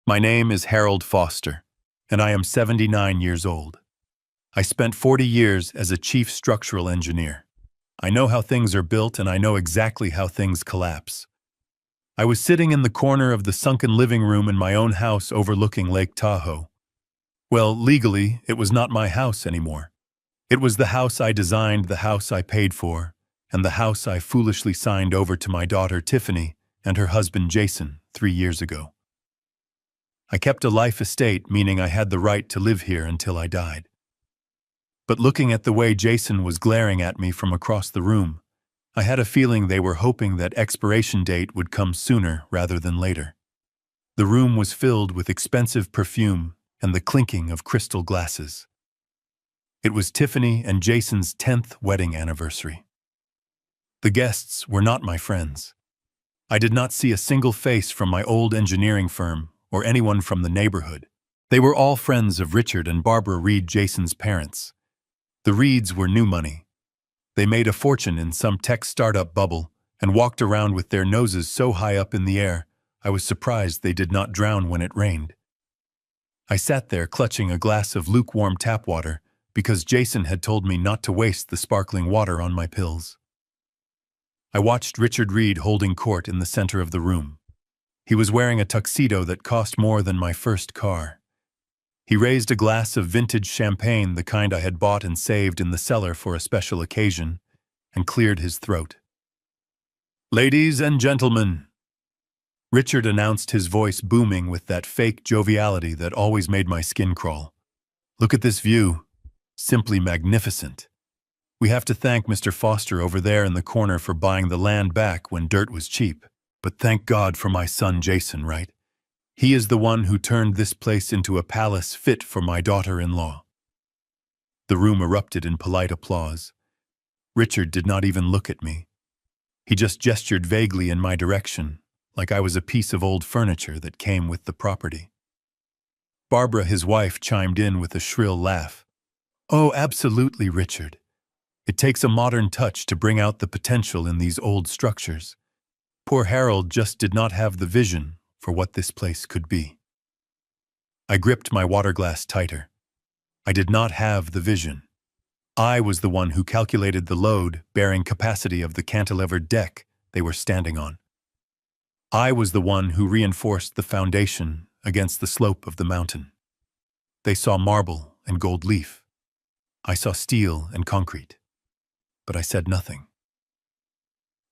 My name is Harold Foster, and I am 79 years old. I spent 40 years as a chief structural engineer. I know how things are built, and I know exactly how things collapse. I was sitting in the corner of the sunken living room in my own house overlooking Lake Tahoe. Well, legally, it was not my house anymore. It was the house I designed, the house I paid for, and the house I foolishly signed over to my daughter Tiffany and her husband Jason 3 years ago. I kept a life estate, meaning I had the right to live here until I died. But looking at the way Jason was glaring at me from across the room, I had a feeling they were hoping that expiration date would come sooner rather than later. The room was filled with expensive perfume and the clinking of crystal glasses. It was Tiffany and Jason's 10th wedding anniversary. The guests were not my friends. I did not see a single face from my old engineering firm or anyone from the neighborhood. They were all friends of Richard and Barbara Reed, Jason's parents. The Reeds were new money. They made a fortune in some tech startup bubble and walked around with their noses so high up in the air, I was surprised they did not drown when it rained. I sat there clutching a glass of lukewarm tap water because Jason had told me not to waste the sparkling water on my pills. I watched Richard Reed holding court in the center of the room. He was wearing a tuxedo that cost more than my first car. He raised a glass of vintage champagne, the kind I had bought and saved in the cellar for a special occasion, and cleared his throat. "Ladies and gentlemen," Richard announced, his voice booming with that fake joviality that always made my skin crawl. "Look at this view. Simply magnificent. We have to thank Mr. Foster over there in the corner for buying the land back when dirt was cheap. But thank God for my son Jason, right? He is the one who turned this place into a palace fit for my daughter-in-law." The room erupted in polite applause. Richard did not even look at me. He just gestured vaguely in my direction, like I was a piece of old furniture that came with the property. Barbara, his wife, chimed in with a shrill laugh. "Oh, absolutely, Richard. It takes a modern touch to bring out the potential in these old structures. Poor Harold just did not have the vision for what this place could be." I gripped my water glass tighter. I did not have the vision. I was the one who calculated the load-bearing capacity of the cantilevered deck they were standing on. I was the one who reinforced the foundation against the slope of the mountain. They saw marble and gold leaf. I saw steel and concrete. But I said nothing.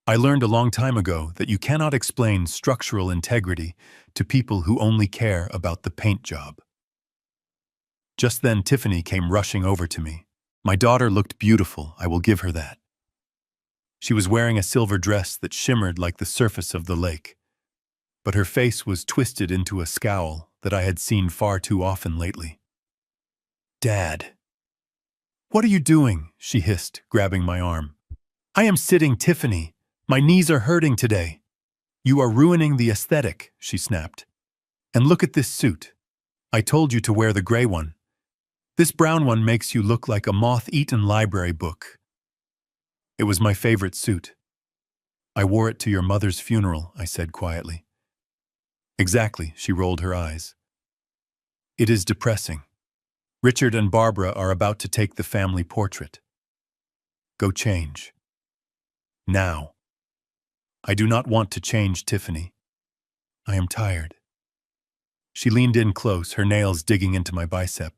I learned a long time ago that you cannot explain structural integrity to people who only care about the paint job. Just then Tiffany came rushing over to me. My daughter looked beautiful, I will give her that. She was wearing a silver dress that shimmered like the surface of the lake. But her face was twisted into a scowl that I had seen far too often lately. "Dad." "What are you doing?" she hissed, grabbing my arm. "I am sitting, Tiffany. My knees are hurting today." "You are ruining the aesthetic," she snapped. "And look at this suit. I told you to wear the gray one. This brown one makes you look like a moth-eaten library book." It was my favorite suit. "I wore it to your mother's funeral," I said quietly. "Exactly," she rolled her eyes. "It is depressing. Richard and Barbara are about to take the family portrait. Go change. Now." "I do not want to change, Tiffany. I am tired." She leaned in close, her nails digging into my bicep.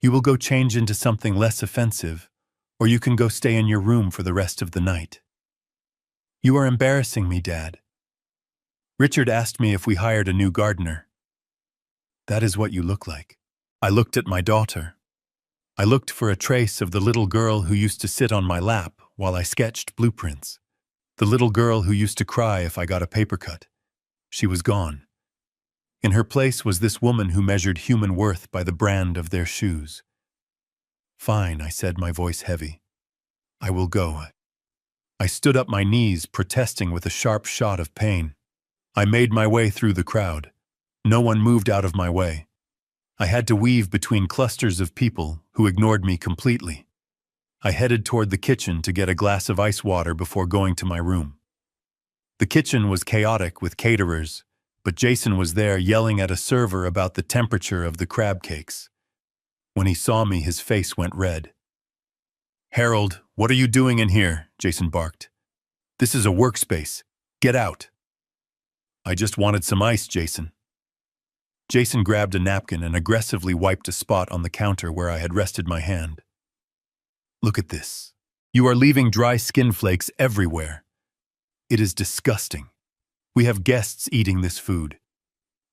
"You will go change into something less offensive, or you can go stay in your room for the rest of the night." "You are embarrassing me, Dad." "Richard asked me if we hired a new gardener." "That is what you look like." I looked at my daughter. I looked for a trace of the little girl who used to sit on my lap while I sketched blueprints. The little girl who used to cry if I got a paper cut. She was gone. In her place was this woman who measured human worth by the brand of their shoes. "Fine," I said, my voice heavy. "I will go." I stood up, my knees protesting with a sharp shot of pain. I made my way through the crowd. No one moved out of my way. I had to weave between clusters of people who ignored me completely. I headed toward the kitchen to get a glass of ice water before going to my room. The kitchen was chaotic with caterers, But Jason was there yelling at a server about the temperature of the crab cakes. When he saw me, his face went red. "Harold, what are you doing in here?" Jason barked. "This is a workspace. Get out." "I just wanted some ice, Jason." Jason grabbed a napkin and aggressively wiped a spot on the counter where I had rested my hand. "Look at this. You are leaving dry skin flakes everywhere. It is disgusting. We have guests eating this food.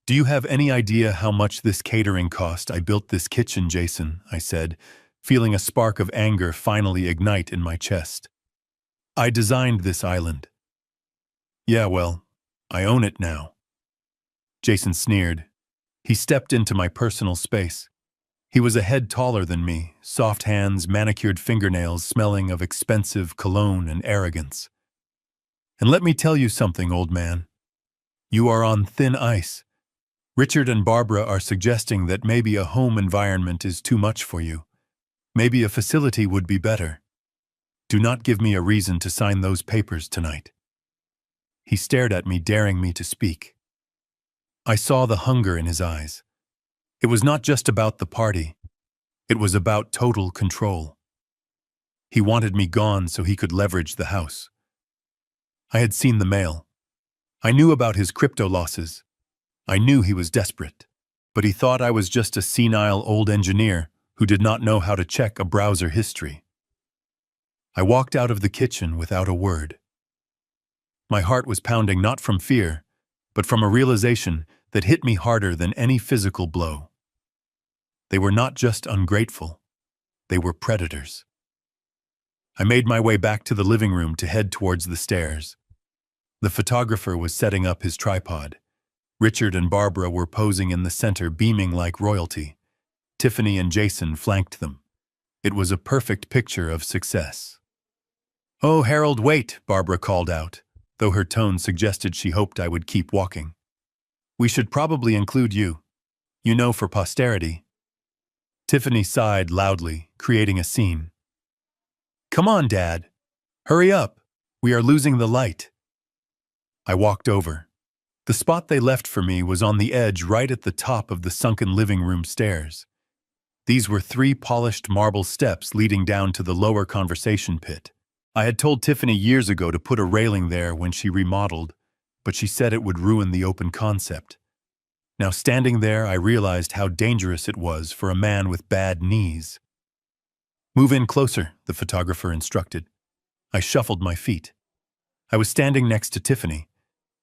Do you have any idea how much this catering cost? I built this kitchen, Jason," I said, feeling a spark of anger finally ignite in my chest. "I designed this island." "Yeah, well, I own it now." Jason sneered. He stepped into my personal space. He was a head taller than me, soft hands, manicured fingernails, smelling of expensive cologne and arrogance. "And let me tell you something, old man. You are on thin ice. Richard and Barbara are suggesting that maybe a home environment is too much for you. Maybe a facility would be better. Do not give me a reason to sign those papers tonight." He stared at me, daring me to speak. I saw the hunger in his eyes. It was not just about the party. It was about total control. He wanted me gone so he could leverage the house. I had seen the mail. I knew about his crypto losses. I knew he was desperate. But he thought I was just a senile old engineer who did not know how to check a browser history. I walked out of the kitchen without a word. My heart was pounding not from fear, but from a realization that hit me harder than any physical blow. They were not just ungrateful, they were predators. I made my way back to the living room to head towards the stairs. The photographer was setting up his tripod. Richard and Barbara were posing in the center, beaming like royalty. Tiffany and Jason flanked them. It was a perfect picture of success. "Oh, Harold, wait," Barbara called out, though her tone suggested she hoped I would keep walking. "We should probably include you. You know, for posterity." Tiffany sighed loudly, creating a scene. "Come on, Dad. Hurry up. We are losing the light." I walked over. The spot they left for me was on the edge right at the top of the sunken living room stairs. These were 3 polished marble steps leading down to the lower conversation pit. I had told Tiffany years ago to put a railing there when she remodeled, but she said it would ruin the open concept. Now standing there, I realized how dangerous it was for a man with bad knees. "Move in closer," the photographer instructed. I shuffled my feet. I was standing next to Tiffany.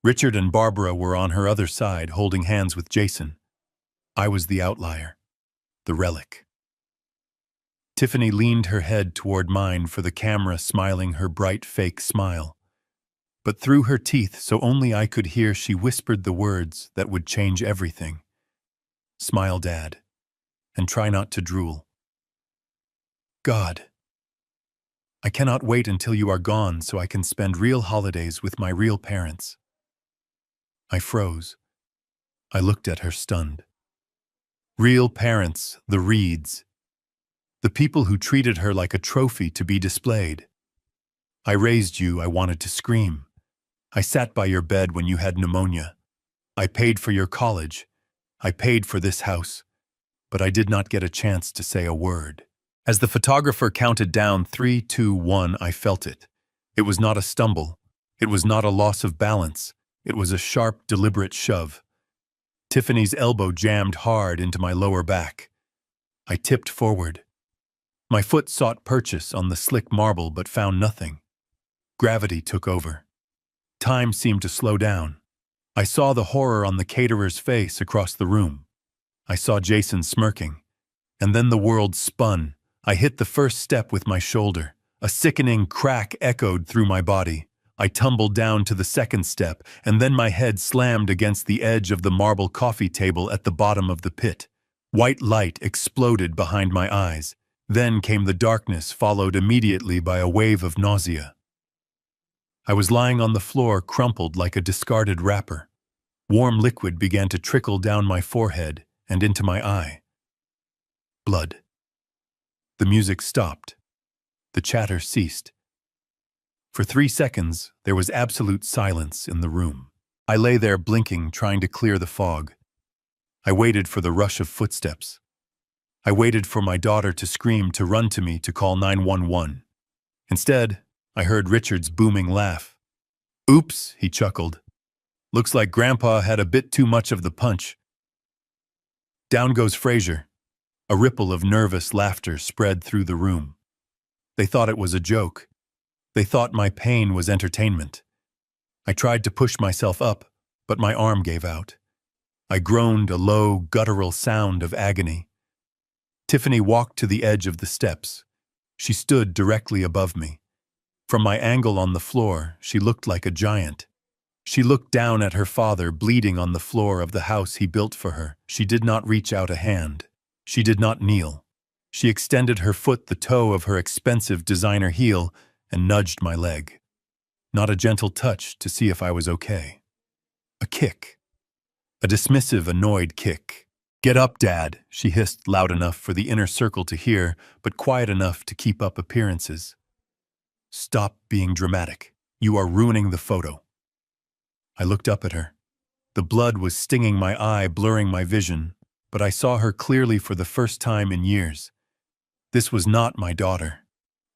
Richard and Barbara were on her other side, holding hands with Jason. I was the outlier, the relic. Tiffany leaned her head toward mine for the camera, smiling her bright fake smile. But through her teeth, so only I could hear, she whispered the words that would change everything. "Smile, Dad, and try not to drool." God, I cannot wait until you are gone so I can spend real holidays with my real parents. I froze. I looked at her stunned. Real parents, the Reeds. The people who treated her like a trophy to be displayed. I raised you, I wanted to scream. I sat by your bed when you had pneumonia. I paid for your college. I paid for this house. But I did not get a chance to say a word. As the photographer counted down 3, 2, 1, I felt it. It was not a stumble. It was not a loss of balance. It was a sharp, deliberate shove. Tiffany's elbow jammed hard into my lower back. I tipped forward. My foot sought purchase on the slick marble but found nothing. Gravity took over. Time seemed to slow down. I saw the horror on the caterer's face across the room. I saw Jason smirking. And then the world spun. I hit the first step with my shoulder. A sickening crack echoed through my body. I tumbled down to the second step, and then my head slammed against the edge of the marble coffee table at the bottom of the pit. White light exploded behind my eyes. Then came the darkness, followed immediately by a wave of nausea. I was lying on the floor, crumpled like a discarded wrapper. Warm liquid began to trickle down my forehead and into my eye. Blood. The music stopped. The chatter ceased. For 3 seconds, there was absolute silence in the room. I lay there blinking, trying to clear the fog. I waited for the rush of footsteps. I waited for my daughter to scream, to run to me, to call 911. Instead, I heard Richard's booming laugh. "Oops," he chuckled. "Looks like Grandpa had a bit too much of the punch." Down goes Fraser. A ripple of nervous laughter spread through the room. They thought it was a joke. They thought my pain was entertainment. I tried to push myself up, but my arm gave out. I groaned a low, guttural sound of agony. Tiffany walked to the edge of the steps. She stood directly above me. From my angle on the floor, she looked like a giant. She looked down at her father bleeding on the floor of the house he built for her. She did not reach out a hand. She did not kneel. She extended her foot, the toe of her expensive designer heel, and nudged my leg. Not a gentle touch to see if I was okay. A kick. A dismissive, annoyed kick. "Get up, Dad," she hissed loud enough for the inner circle to hear, but quiet enough to keep up appearances. "Stop being dramatic. You are ruining the photo." I looked up at her. The blood was stinging my eye, blurring my vision, but I saw her clearly for the first time in years. This was not my daughter.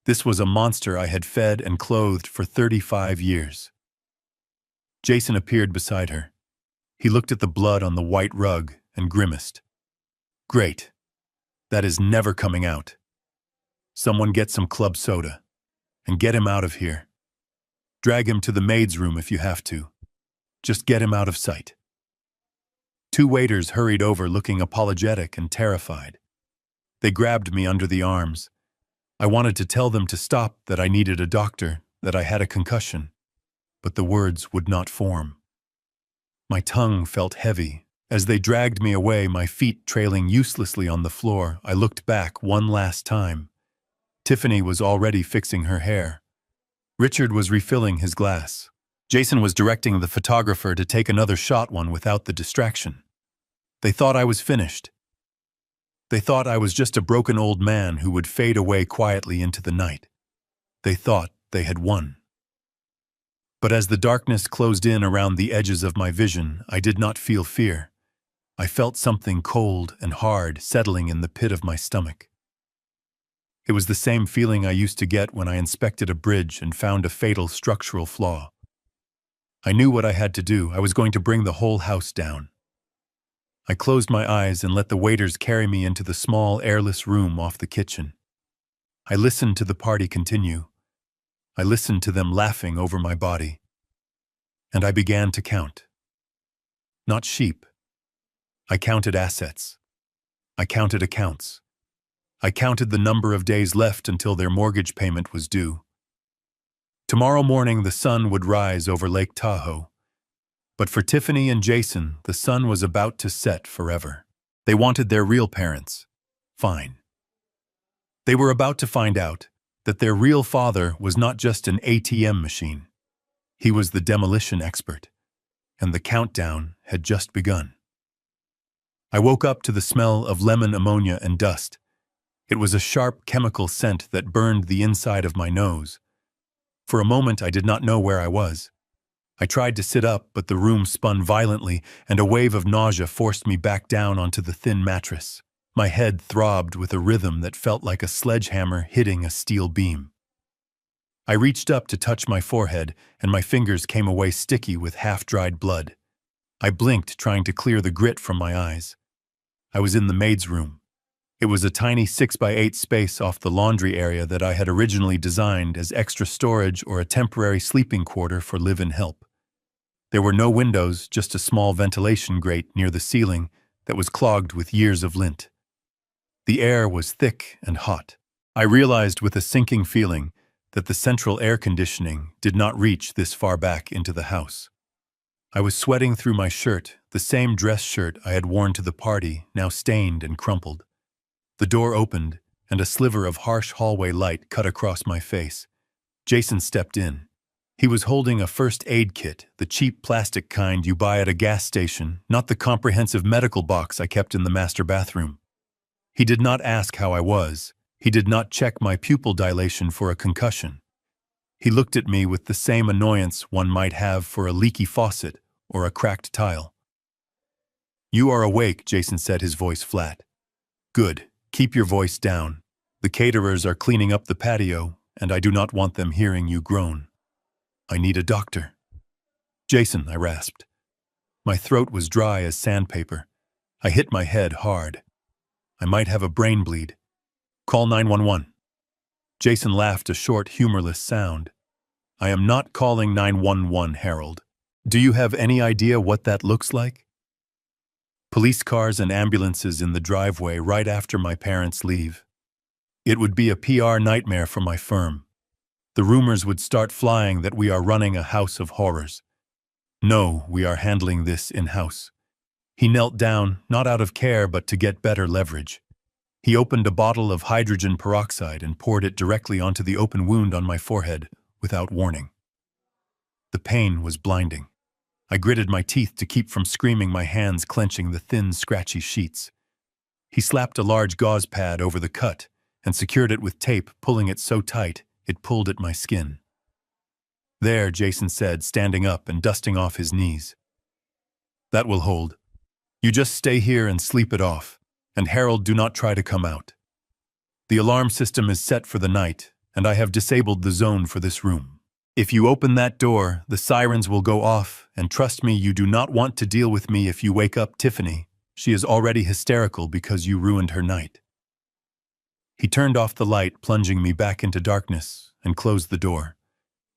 This was a monster I had fed and clothed for 35 years. Jason appeared beside her. He looked at the blood on the white rug and grimaced. "Great. That is never coming out. Someone get some club soda and get him out of here. Drag him to the maid's room if you have to. Just get him out of sight." Two waiters hurried over looking apologetic and terrified. They grabbed me under the arms. I wanted to tell them to stop, that I needed a doctor, that I had a concussion, but the words would not form. My tongue felt heavy. As they dragged me away, my feet trailing uselessly on the floor, I looked back one last time. Tiffany was already fixing her hair. Richard was refilling his glass. Jason was directing the photographer to take another shot, one without the distraction. They thought I was finished. They thought I was just a broken old man who would fade away quietly into the night. They thought they had won. But as the darkness closed in around the edges of my vision, I did not feel fear. I felt something cold and hard settling in the pit of my stomach. It was the same feeling I used to get when I inspected a bridge and found a fatal structural flaw. I knew what I had to do. I was going to bring the whole house down. I closed my eyes and let the waiters carry me into the small, airless room off the kitchen. I listened to the party continue. I listened to them laughing over my body. And I began to count. Not sheep. I counted assets. I counted accounts. I counted the number of days left until their mortgage payment was due. Tomorrow morning the sun would rise over Lake Tahoe. But for Tiffany and Jason, the sun was about to set forever. They wanted their real parents. Fine. They were about to find out that their real father was not just an ATM machine. He was the demolition expert, and the countdown had just begun. I woke up to the smell of lemon, ammonia, and dust. It was a sharp chemical scent that burned the inside of my nose. For a moment, I did not know where I was. I tried to sit up, but the room spun violently, and a wave of nausea forced me back down onto the thin mattress. My head throbbed with a rhythm that felt like a sledgehammer hitting a steel beam. I reached up to touch my forehead, and my fingers came away sticky with half-dried blood. I blinked, trying to clear the grit from my eyes. I was in the maid's room. It was a tiny 6x8 space off the laundry area that I had originally designed as extra storage or a temporary sleeping quarter for live-in help. There were no windows, just a small ventilation grate near the ceiling that was clogged with years of lint. The air was thick and hot. I realized with a sinking feeling that the central air conditioning did not reach this far back into the house. I was sweating through my shirt, the same dress shirt I had worn to the party, now stained and crumpled. The door opened, and a sliver of harsh hallway light cut across my face. Jason stepped in. He was holding a first aid kit, the cheap plastic kind you buy at a gas station, not the comprehensive medical box I kept in the master bathroom. He did not ask how I was. He did not check my pupil dilation for a concussion. He looked at me with the same annoyance one might have for a leaky faucet or a cracked tile. "You are awake," Jason said, his voice flat. "Good. Keep your voice down. The caterers are cleaning up the patio, and I do not want them hearing you groan. I need a doctor." "Jason," I rasped. My throat was dry as sandpaper. I hit my head hard. "I might have a brain bleed. Call 911. Jason laughed, a short, humorless sound. "I am not calling 911, Harold. Do you have any idea what that looks like?" Police cars and ambulances in the driveway right after my parents leave. It would be a PR nightmare for my firm. The rumors would start flying that we are running a house of horrors. "No, we are handling this in-house." He knelt down, not out of care but to get better leverage. He opened a bottle of hydrogen peroxide and poured it directly onto the open wound on my forehead, without warning. The pain was blinding. I gritted my teeth to keep from screaming, my hands clenching the thin, scratchy sheets. He slapped a large gauze pad over the cut and secured it with tape, pulling it so tight it pulled at my skin. "There," Jason said, standing up and dusting off his knees. "That will hold. You just stay here and sleep it off. And Harold, do not try to come out. The alarm system is set for the night, and I have disabled the zone for this room. If you open that door, the sirens will go off, and trust me, you do not want to deal with me if you wake up Tiffany. She is already hysterical because you ruined her night." He turned off the light, plunging me back into darkness, and closed the door.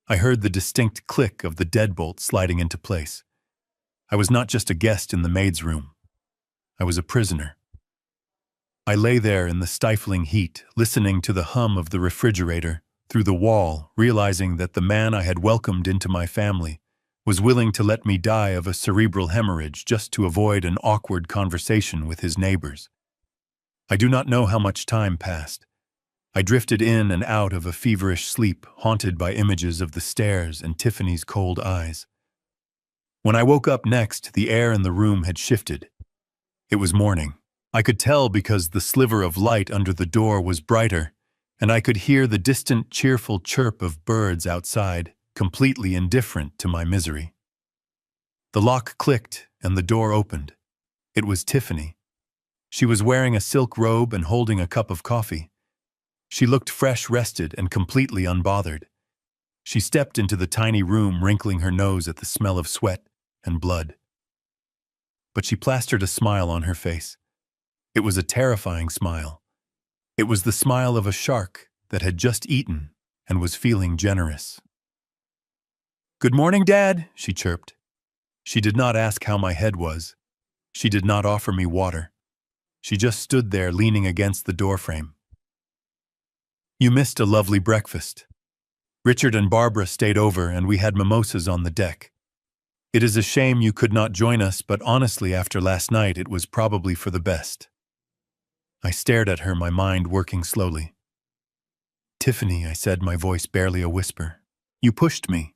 I heard the distinct click of the deadbolt sliding into place. I was not just a guest in the maid's room. I was a prisoner. I lay there in the stifling heat, listening to the hum of the refrigerator through the wall, realizing that the man I had welcomed into my family was willing to let me die of a cerebral hemorrhage just to avoid an awkward conversation with his neighbors. I do not know how much time passed. I drifted in and out of a feverish sleep, haunted by images of the stairs and Tiffany's cold eyes. When I woke up next, the air in the room had shifted. It was morning. I could tell because the sliver of light under the door was brighter, and I could hear the distant, cheerful chirp of birds outside, completely indifferent to my misery. The lock clicked, and the door opened. It was Tiffany. She was wearing a silk robe and holding a cup of coffee. She looked fresh, rested, and completely unbothered. She stepped into the tiny room, wrinkling her nose at the smell of sweat and blood. But she plastered a smile on her face. It was a terrifying smile. It was the smile of a shark that had just eaten and was feeling generous. "Good morning, Dad," she chirped. She did not ask how my head was. She did not offer me water. She just stood there leaning against the doorframe. "You missed a lovely breakfast. Richard and Barbara stayed over and we had mimosas on the deck. It is a shame you could not join us, but honestly, after last night, it was probably for the best." I stared at her, my mind working slowly. "Tiffany," I said, my voice barely a whisper. "You pushed me."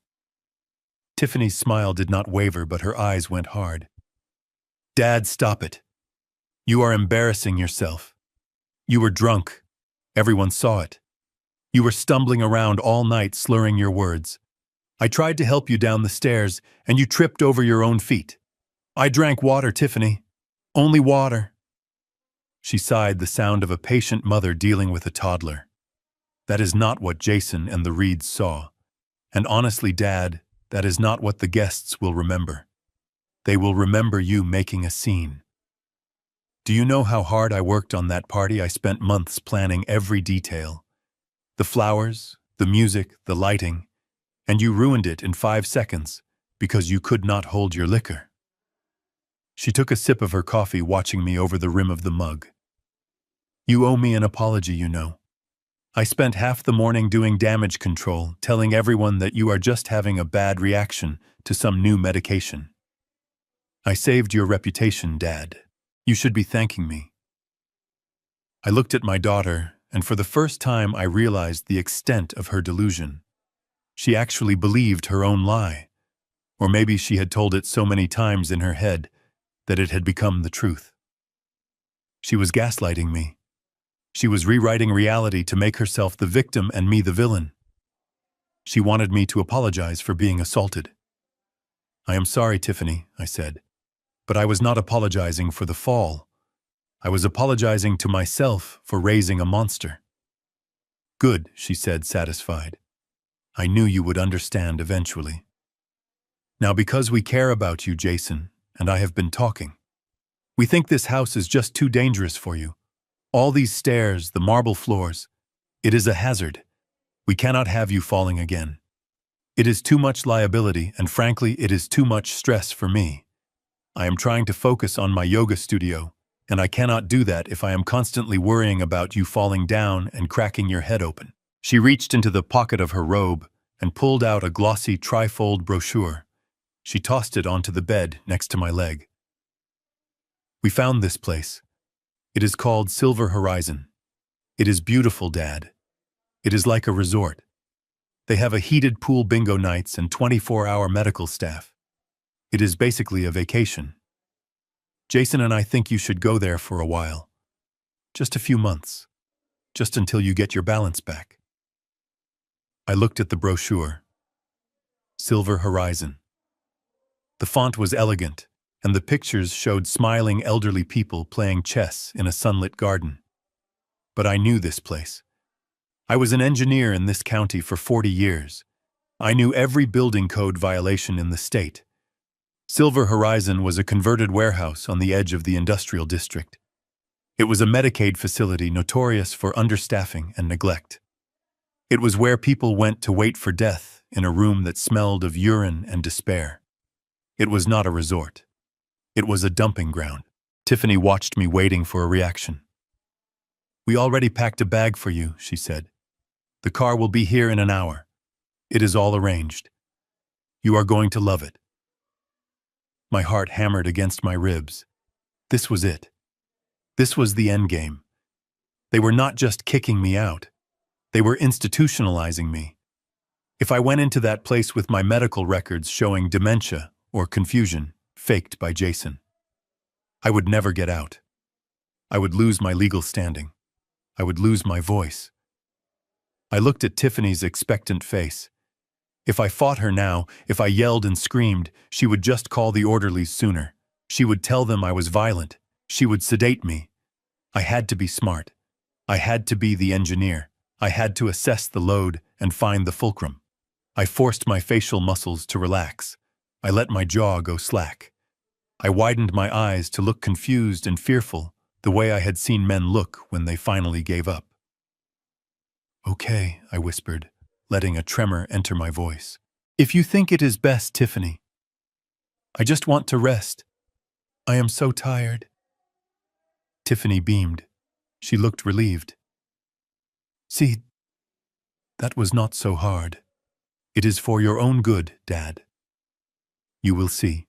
Tiffany's smile did not waver, but her eyes went hard. "Dad, stop it. You are embarrassing yourself. You were drunk. Everyone saw it. You were stumbling around all night, slurring your words. I tried to help you down the stairs, and you tripped over your own feet. I drank water, Tiffany. Only water." She sighed, the sound of a patient mother dealing with a toddler. That is not what Jason and the Reeds saw. And honestly, Dad, that is not what the guests will remember. They will remember you making a scene. Do you know how hard I worked on that party? I spent months planning every detail. The flowers, the music, the lighting, and you ruined it in 5 seconds because you could not hold your liquor. She took a sip of her coffee, watching me over the rim of the mug. "You owe me an apology, you know. I spent half the morning doing damage control, telling everyone that you are just having a bad reaction to some new medication. I saved your reputation, Dad. You should be thanking me." I looked at my daughter, and for the first time I realized the extent of her delusion. She actually believed her own lie. Or maybe she had told it so many times in her head that it had become the truth. She was gaslighting me. She was rewriting reality to make herself the victim and me the villain. She wanted me to apologize for being assaulted. I am sorry, Tiffany, I said. But I was not apologizing for the fall. I was apologizing to myself for raising a monster. Good, she said, satisfied. I knew you would understand eventually. Now, because we care about you, Jason, and I have been talking, we think this house is just too dangerous for you. All these stairs, the marble floors, it is a hazard. We cannot have you falling again. It is too much liability, and frankly, it is too much stress for me. I am trying to focus on my yoga studio, and I cannot do that if I am constantly worrying about you falling down and cracking your head open. She reached into the pocket of her robe and pulled out a glossy trifold brochure. She tossed it onto the bed next to my leg. We found this place. It is called Silver Horizon. It is beautiful, Dad. It is like a resort. They have a heated pool bingo nights and 24-hour medical staff. It is basically a vacation. Jason and I think you should go there for a while. Just a few months. Just until you get your balance back. I looked at the brochure. Silver Horizon. The font was elegant, and the pictures showed smiling elderly people playing chess in a sunlit garden. But I knew this place. I was an engineer in this county for 40 years. I knew every building code violation in the state. Silver Horizon was a converted warehouse on the edge of the industrial district. It was a Medicaid facility notorious for understaffing and neglect. It was where people went to wait for death in a room that smelled of urine and despair. It was not a resort. It was a dumping ground. Tiffany watched me waiting for a reaction. We already packed a bag for you, she said. The car will be here in an hour. It is all arranged. You are going to love it. My heart hammered against my ribs. This was it. This was the end game. They were not just kicking me out. They were institutionalizing me. If I went into that place with my medical records showing dementia or confusion, faked by Jason, I would never get out. I would lose my legal standing. I would lose my voice. I looked at Tiffany's expectant face. If I fought her now, if I yelled and screamed, she would just call the orderlies sooner. She would tell them I was violent. She would sedate me. I had to be smart. I had to be the engineer. I had to assess the load and find the fulcrum. I forced my facial muscles to relax. I let my jaw go slack. I widened my eyes to look confused and fearful, the way I had seen men look when they finally gave up. Okay, I whispered, letting a tremor enter my voice. If you think it is best, Tiffany. I just want to rest. I am so tired. Tiffany beamed. She looked relieved. See, that was not so hard. It is for your own good, Dad. You will see.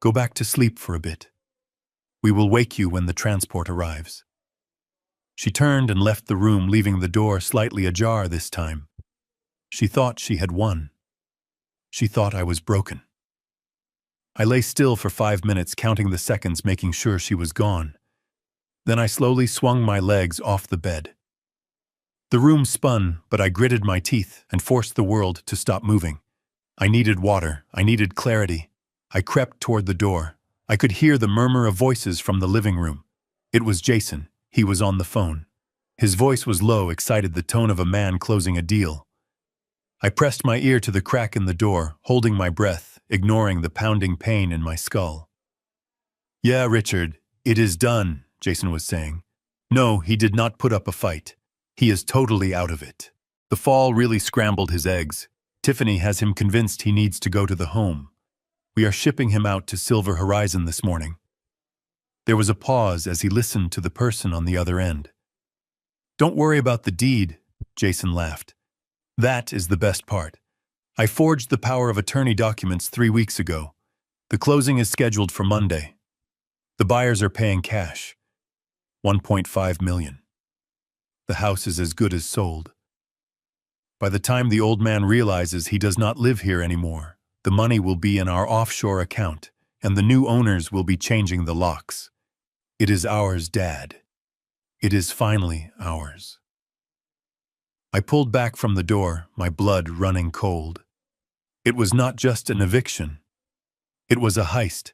Go back to sleep for a bit. We will wake you when the transport arrives. She turned and left the room, leaving the door slightly ajar this time. She thought she had won. She thought I was broken. I lay still for 5 minutes, counting the seconds, making sure she was gone. Then I slowly swung my legs off the bed. The room spun, but I gritted my teeth and forced the world to stop moving. I needed water. I needed clarity. I crept toward the door. I could hear the murmur of voices from the living room. It was Jason. He was on the phone. His voice was low, excited, the tone of a man closing a deal. I pressed my ear to the crack in the door, holding my breath, ignoring the pounding pain in my skull. Yeah, Richard, it is done, Jason was saying. No, he did not put up a fight. He is totally out of it. The fall really scrambled his eggs. Tiffany has him convinced he needs to go to the home. We are shipping him out to Silver Horizon this morning. There was a pause as he listened to the person on the other end. Don't worry about the deed, Jason laughed. That is the best part. I forged the power of attorney documents 3 weeks ago. The closing is scheduled for Monday. The buyers are paying cash. $1.5 million. The house is as good as sold. By the time the old man realizes he does not live here anymore, the money will be in our offshore account, and the new owners will be changing the locks. It is ours, Dad. It is finally ours. I pulled back from the door, my blood running cold. It was not just an eviction. It was a heist.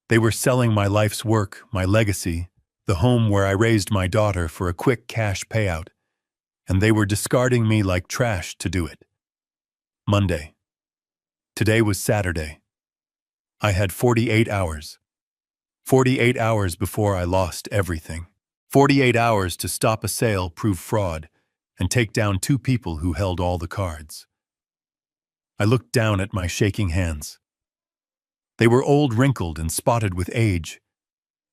They were selling my life's work, my legacy, the home where I raised my daughter for a quick cash payout, and they were discarding me like trash to do it. Monday. Today was Saturday. I had 48 hours. 48 hours before I lost everything. 48 hours to stop a sale, prove fraud, and take down two people who held all the cards. I looked down at my shaking hands. They were old, wrinkled, and spotted with age,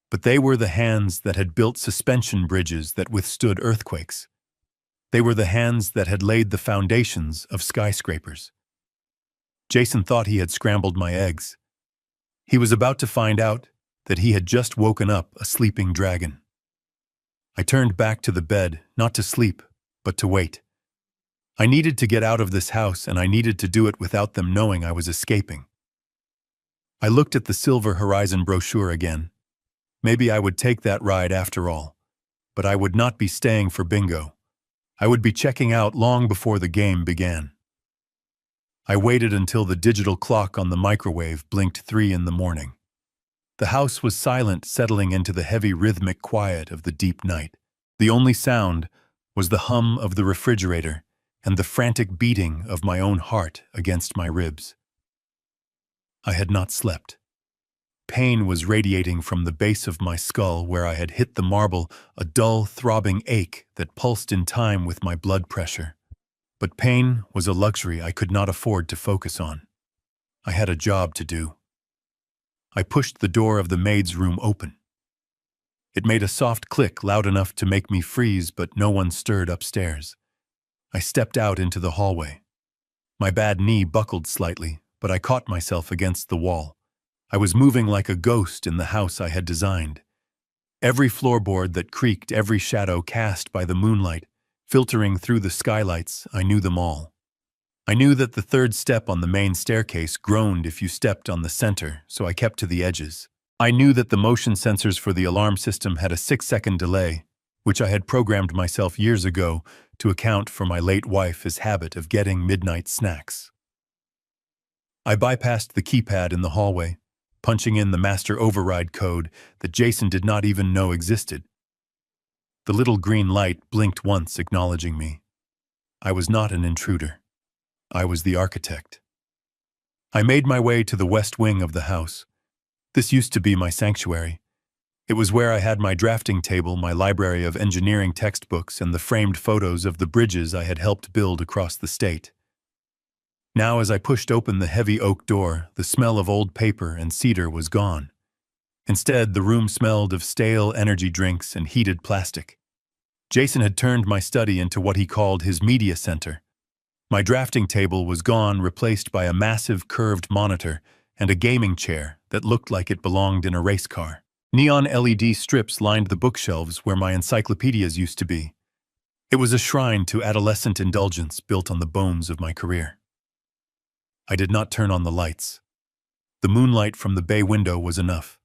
but they were the hands that had built suspension bridges that withstood earthquakes. They were the hands that had laid the foundations of skyscrapers. Jason thought he had scrambled my eggs. He was about to find out that he had just woken up a sleeping dragon. I turned back to the bed, not to sleep, but to wait. I needed to get out of this house, and I needed to do it without them knowing I was escaping. I looked at the Silver Horizon brochure again. Maybe I would take that ride after all, but I would not be staying for bingo. I would be checking out long before the game began. I waited until the digital clock on the microwave blinked 3 in the morning. The house was silent, settling into the heavy rhythmic quiet of the deep night. The only sound was the hum of the refrigerator and the frantic beating of my own heart against my ribs. I had not slept. Pain was radiating from the base of my skull where I had hit the marble, a dull, throbbing ache that pulsed in time with my blood pressure. But pain was a luxury I could not afford to focus on. I had a job to do. I pushed the door of the maid's room open. It made a soft click loud enough to make me freeze, but no one stirred upstairs. I stepped out into the hallway. My bad knee buckled slightly, but I caught myself against the wall. I was moving like a ghost in the house I had designed. Every floorboard that creaked, every shadow cast by the moonlight, filtering through the skylights, I knew them all. I knew that the third step on the main staircase groaned if you stepped on the center, so I kept to the edges. I knew that the motion sensors for the alarm system had a 6-second delay, which I had programmed myself years ago to account for my late wife's habit of getting midnight snacks. I bypassed the keypad in the hallway, punching in the master override code that Jason did not even know existed. The little green light blinked once, acknowledging me. I was not an intruder. I was the architect. I made my way to the west wing of the house. This used to be my sanctuary. It was where I had my drafting table, my library of engineering textbooks, and the framed photos of the bridges I had helped build across the state. Now, as I pushed open the heavy oak door, the smell of old paper and cedar was gone. Instead, the room smelled of stale energy drinks and heated plastic. Jason had turned my study into what he called his media center. My drafting table was gone, replaced by a massive curved monitor and a gaming chair that looked like it belonged in a race car. Neon LED strips lined the bookshelves where my encyclopedias used to be. It was a shrine to adolescent indulgence built on the bones of my career. I did not turn on the lights. The moonlight from the bay window was enough.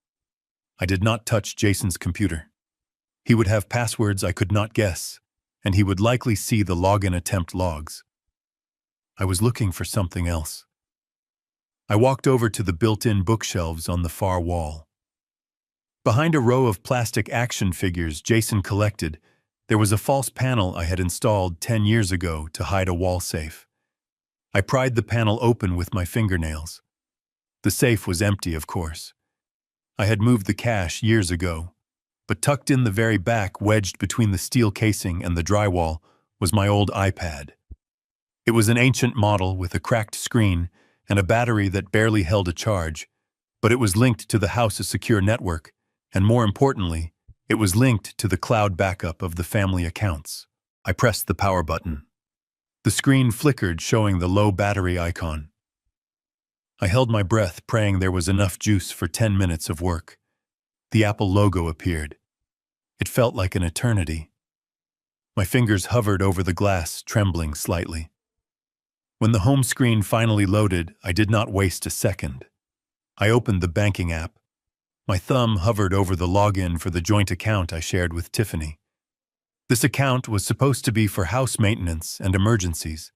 I did not touch Jason's computer. He would have passwords I could not guess, and he would likely see the login attempt logs. I was looking for something else. I walked over to the built-in bookshelves on the far wall. Behind a row of plastic action figures Jason collected, there was a false panel I had installed 10 years ago to hide a wall safe. I pried the panel open with my fingernails. The safe was empty, of course. I had moved the cash years ago, but tucked in the very back, wedged between the steel casing and the drywall, was my old iPad. It was an ancient model with a cracked screen and a battery that barely held a charge, but it was linked to the house's secure network, and more importantly, it was linked to the cloud backup of the family accounts. I pressed the power button. The screen flickered, showing the low battery icon. I held my breath, praying there was enough juice for 10 minutes of work. The Apple logo appeared. It felt like an eternity. My fingers hovered over the glass, trembling slightly. When the home screen finally loaded, I did not waste a second. I opened the banking app. My thumb hovered over the login for the joint account I shared with Tiffany. This account was supposed to be for house maintenance and emergencies.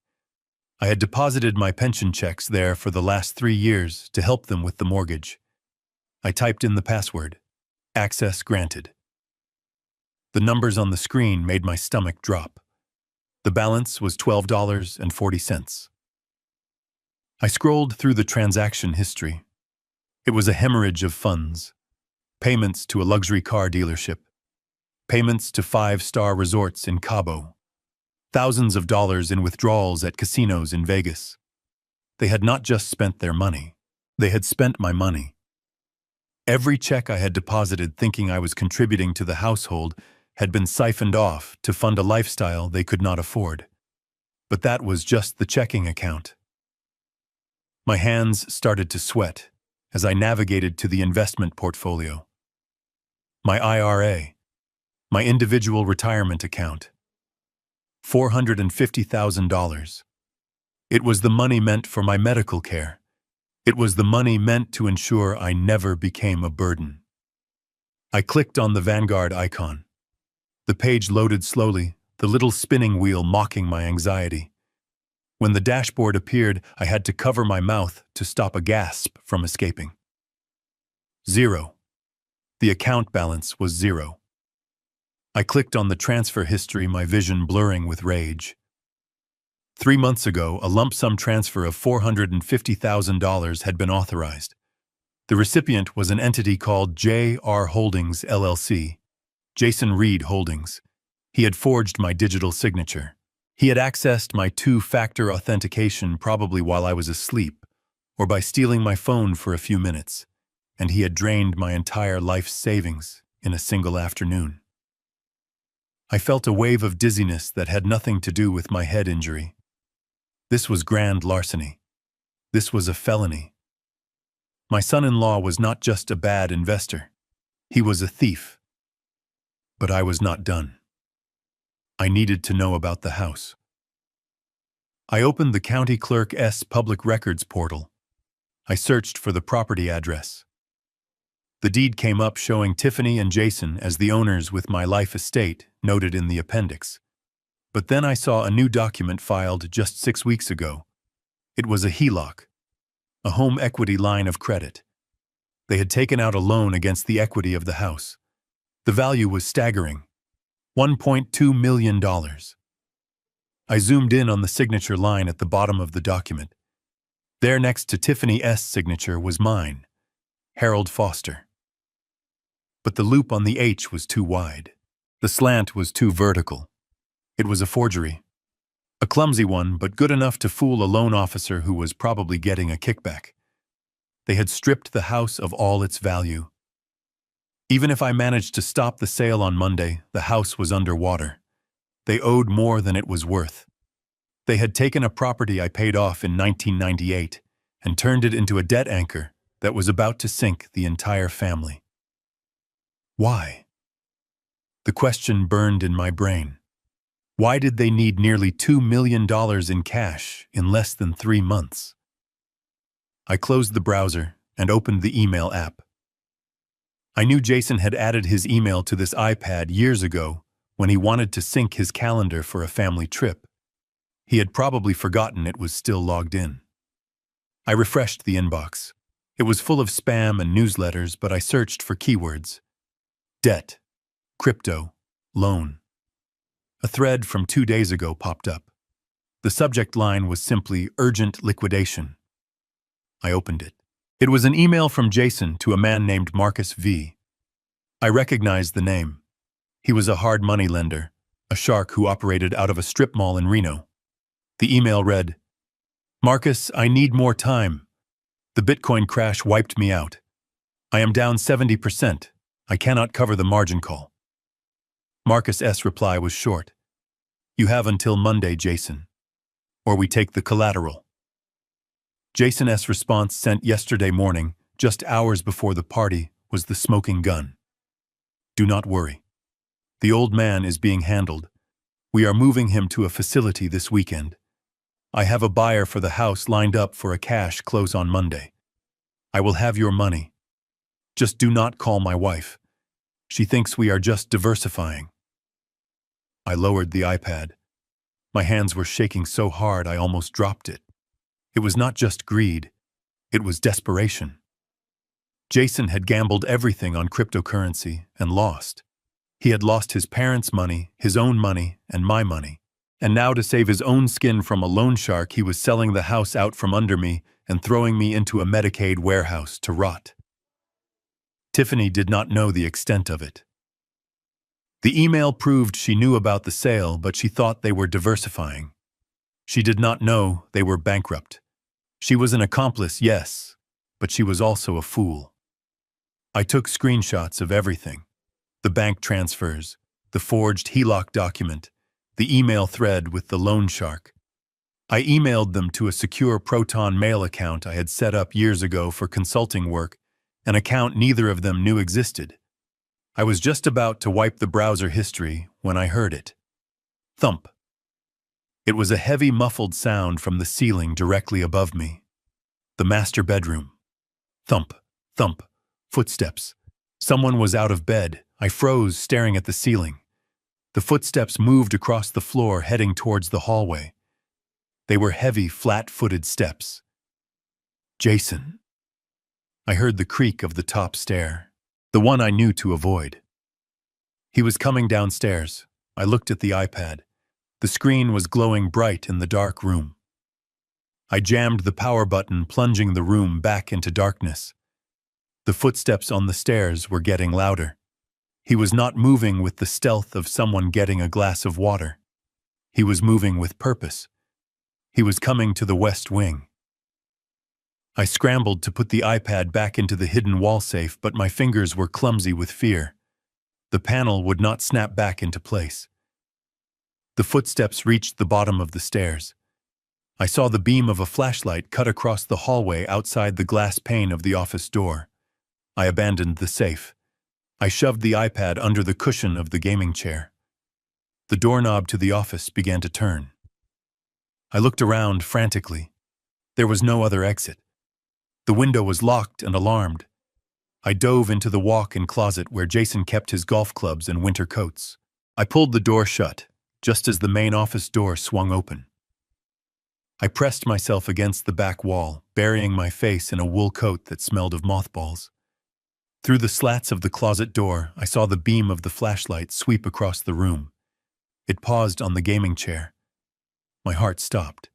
I had deposited my pension checks there for the last 3 years to help them with the mortgage. I typed in the password. Access granted. The numbers on the screen made my stomach drop. The balance was $12.40. I scrolled through the transaction history. It was a hemorrhage of funds. Payments to a luxury car dealership. Payments to 5-star resorts in Cabo. Thousands of dollars in withdrawals at casinos in Vegas. They had not just spent their money. They had spent my money. Every check I had deposited thinking I was contributing to the household had been siphoned off to fund a lifestyle they could not afford. But that was just the checking account. My hands started to sweat as I navigated to the investment portfolio. My IRA, my individual retirement account. $450,000. It was the money meant for my medical care. It was the money meant to ensure I never became a burden. I clicked on the Vanguard icon. The page loaded slowly, the little spinning wheel mocking my anxiety. When the dashboard appeared, I had to cover my mouth to stop a gasp from escaping. 0. The account balance was 0. I clicked on the transfer history, my vision blurring with rage. 3 months ago, a lump sum transfer of $450,000 had been authorized. The recipient was an entity called J.R. Holdings, LLC. Jason Reed Holdings. He had forged my digital signature. He had accessed my 2-factor authentication probably while I was asleep, or by stealing my phone for a few minutes, and he had drained my entire life savings in a single afternoon. I felt a wave of dizziness that had nothing to do with my head injury. This was grand larceny. This was a felony. My son-in-law was not just a bad investor. He was a thief. But I was not done. I needed to know about the house. I opened the county clerk's public records portal. I searched for the property address. The deed came up showing Tiffany and Jason as the owners with my life estate noted in the appendix. But then I saw a new document filed just 6 weeks ago. It was a HELOC, a home equity line of credit. They had taken out a loan against the equity of the house. The value was staggering, $1.2 million. I zoomed in on the signature line at the bottom of the document. There next to Tiffany's signature was mine, Harold Foster. But the loop on the H was too wide. The slant was too vertical. It was a forgery. A clumsy one, but good enough to fool a loan officer who was probably getting a kickback. They had stripped the house of all its value. Even if I managed to stop the sale on Monday, the house was underwater. They owed more than it was worth. They had taken a property I paid off in 1998 and turned it into a debt anchor that was about to sink the entire family. Why? The question burned in my brain. Why did they need nearly $2 million in cash in less than 3 months? I closed the browser and opened the email app. I knew Jason had added his email to this iPad years ago when he wanted to sync his calendar for a family trip. He had probably forgotten it was still logged in. I refreshed the inbox. It was full of spam and newsletters, but I searched for keywords. Debt, crypto, loan. A thread from 2 days ago popped up. The subject line was simply urgent liquidation. I opened it. It was an email from Jason to a man named Marcus V. I recognized the name. He was a hard money lender, a shark who operated out of a strip mall in Reno. The email read, "Marcus, I need more time. The Bitcoin crash wiped me out. I am down 70%. I cannot cover the margin call." Marcus's reply was short. "You have until Monday, Jason, or we take the collateral." Jason's response sent yesterday morning, just hours before the party, was the smoking gun. "Do not worry. The old man is being handled. We are moving him to a facility this weekend. I have a buyer for the house lined up for a cash close on Monday. I will have your money. Just do not call my wife. She thinks we are just diversifying." I lowered the iPad. My hands were shaking so hard I almost dropped it. It was not just greed, it was desperation. Jason had gambled everything on cryptocurrency and lost. He had lost his parents' money, his own money, and my money. And now, to save his own skin from a loan shark, he was selling the house out from under me and throwing me into a Medicaid warehouse to rot. Tiffany did not know the extent of it. The email proved she knew about the sale, but she thought they were diversifying. She did not know they were bankrupt. She was an accomplice, yes, but she was also a fool. I took screenshots of everything. The bank transfers, the forged HELOC document, the email thread with the loan shark. I emailed them to a secure Proton Mail account I had set up years ago for consulting work, an account neither of them knew existed. I was just about to wipe the browser history when I heard it. Thump. It was a heavy, muffled sound from the ceiling directly above me. The master bedroom. Thump, thump, footsteps. Someone was out of bed. I froze, staring at the ceiling. The footsteps moved across the floor, heading towards the hallway. They were heavy, flat-footed steps. Jason. I heard the creak of the top stair, the one I knew to avoid. He was coming downstairs. I looked at the iPad. The screen was glowing bright in the dark room. I jammed the power button, plunging the room back into darkness. The footsteps on the stairs were getting louder. He was not moving with the stealth of someone getting a glass of water. He was moving with purpose. He was coming to the west wing. I scrambled to put the iPad back into the hidden wall safe, but my fingers were clumsy with fear. The panel would not snap back into place. The footsteps reached the bottom of the stairs. I saw the beam of a flashlight cut across the hallway outside the glass pane of the office door. I abandoned the safe. I shoved the iPad under the cushion of the gaming chair. The doorknob to the office began to turn. I looked around frantically. There was no other exit. The window was locked and alarmed. I dove into the walk-in closet where Jason kept his golf clubs and winter coats. I pulled the door shut, just as the main office door swung open. I pressed myself against the back wall, burying my face in a wool coat that smelled of mothballs. Through the slats of the closet door, I saw the beam of the flashlight sweep across the room. It paused on the gaming chair. My heart stopped.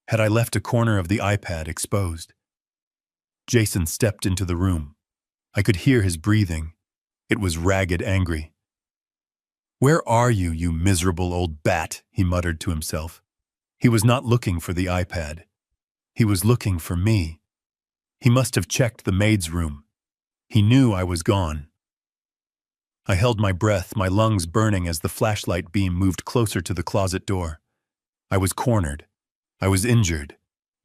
Had I left a corner of the iPad exposed? Jason stepped into the room. I could hear his breathing. It was ragged, angry. "Where are you, you miserable old bat?" he muttered to himself. He was not looking for the iPad. He was looking for me. He must have checked the maid's room. He knew I was gone. I held my breath, my lungs burning as the flashlight beam moved closer to the closet door. I was cornered. I was injured.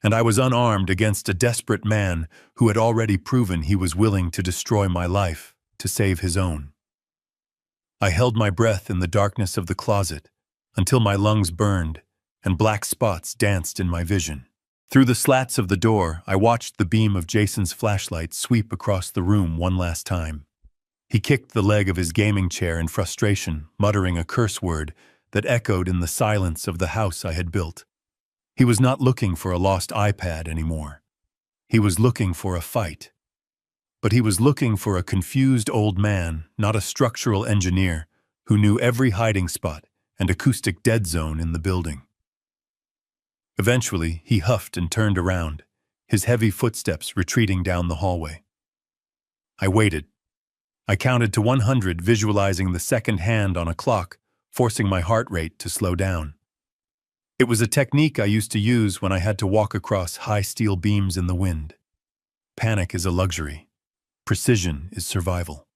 And I was unarmed against a desperate man who had already proven he was willing to destroy my life to save his own. I held my breath in the darkness of the closet until my lungs burned and black spots danced in my vision. Through the slats of the door, I watched the beam of Jason's flashlight sweep across the room one last time. He kicked the leg of his gaming chair in frustration, muttering a curse word that echoed in the silence of the house I had built. He was not looking for a lost iPad anymore. He was looking for a fight. But he was looking for a confused old man, not a structural engineer, who knew every hiding spot and acoustic dead zone in the building. Eventually, he huffed and turned around, his heavy footsteps retreating down the hallway. I waited. I counted to 100, visualizing the second hand on a clock, forcing my heart rate to slow down. It was a technique I used to use when I had to walk across high steel beams in the wind. Panic is a luxury. Precision is survival.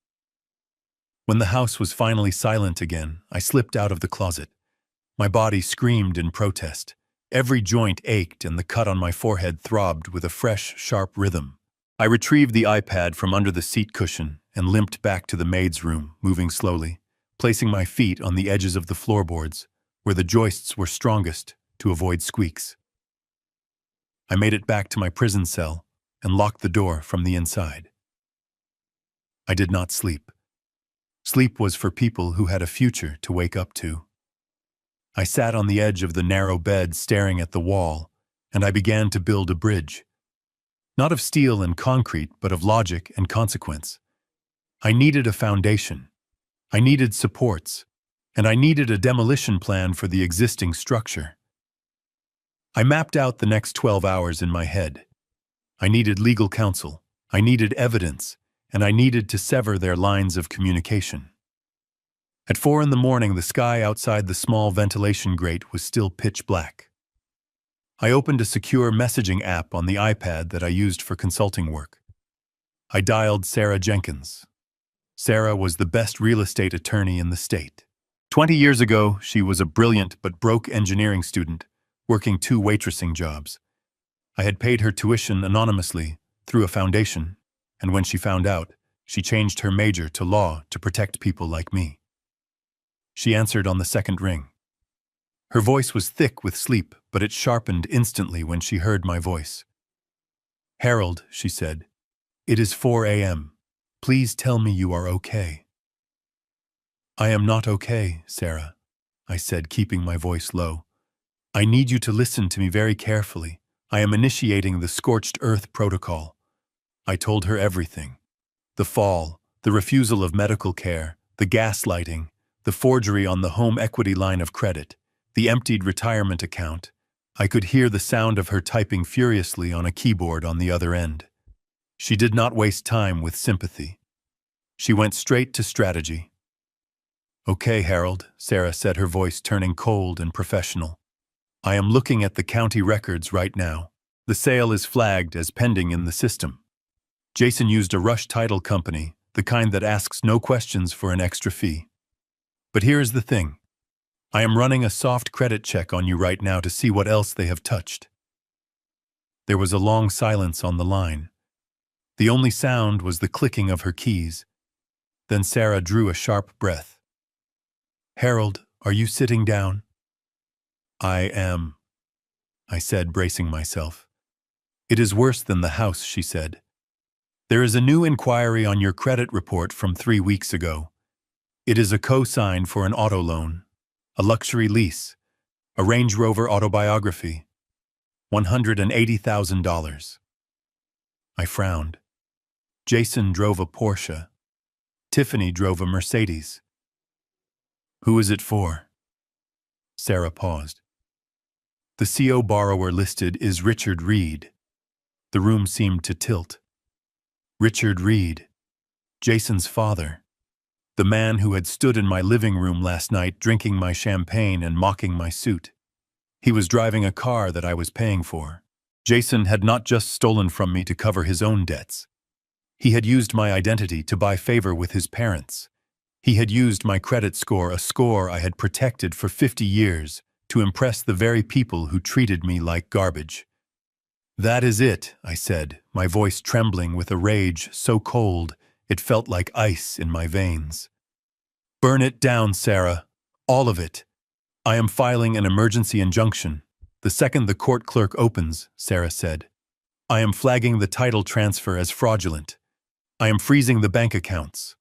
When the house was finally silent again, I slipped out of the closet. My body screamed in protest. Every joint ached and the cut on my forehead throbbed with a fresh, sharp rhythm. I retrieved the iPad from under the seat cushion and limped back to the maid's room, moving slowly, placing my feet on the edges of the floorboards, where the joists were strongest, to avoid squeaks. I made it back to my prison cell and locked the door from the inside. I did not sleep. Sleep was for people who had a future to wake up to. I sat on the edge of the narrow bed staring at the wall, and I began to build a bridge. Not of steel and concrete, but of logic and consequence. I needed a foundation. I needed supports. And I needed a demolition plan for the existing structure. I mapped out the next 12 hours in my head. I needed legal counsel. I needed evidence. And I needed to sever their lines of communication. At 4 a.m, the sky outside the small ventilation grate was still pitch black. I opened a secure messaging app on the iPad that I used for consulting work. I dialed Sarah Jenkins. Sarah was the best real estate attorney in the state. 20 years ago, she was a brilliant but broke engineering student, working 2 waitressing jobs. I had paid her tuition anonymously through a foundation, and when she found out, she changed her major to law to protect people like me. She answered on the second ring. Her voice was thick with sleep, but it sharpened instantly when she heard my voice. "Harold," she said, "it is 4 a.m. Please tell me you are okay." "I am not okay, Sarah," I said, keeping my voice low. "I need you to listen to me very carefully. I am initiating the scorched earth protocol." I told her everything. The fall, the refusal of medical care, the gaslighting, the forgery on the home equity line of credit, the emptied retirement account. I could hear the sound of her typing furiously on a keyboard on the other end. She did not waste time with sympathy. She went straight to strategy. "Okay, Harold," Sarah said, her voice turning cold and professional. "I am looking at the county records right now. The sale is flagged as pending in the system. Jason used a rush title company, the kind that asks no questions for an extra fee. But here is the thing. I am running a soft credit check on you right now to see what else they have touched." There was a long silence on the line. The only sound was the clicking of her keys. Then Sarah drew a sharp breath. "Harold, are you sitting down?" "I am," I said, bracing myself. "It is worse than the house," she said. "There is a new inquiry on your credit report from 3 weeks ago. It is a co-sign for an auto loan, a luxury lease, a Range Rover autobiography, $180,000. I frowned. Jason drove a Porsche. Tiffany drove a Mercedes. "Who is it for?" Sarah paused. "The CO borrower listed is Richard Reed." The room seemed to tilt. Richard Reed, Jason's father. The man who had stood in my living room last night drinking my champagne and mocking my suit. He was driving a car that I was paying for. Jason had not just stolen from me to cover his own debts. He had used my identity to buy favor with his parents. He had used my credit score, a score I had protected for 50 years, to impress the very people who treated me like garbage. "That is it," I said, my voice trembling with a rage so cold it felt like ice in my veins. "Burn it down, Sarah. All of it. I am filing an emergency injunction. The second the court clerk opens," Sarah said. "I am flagging the title transfer as fraudulent. I am freezing the bank accounts.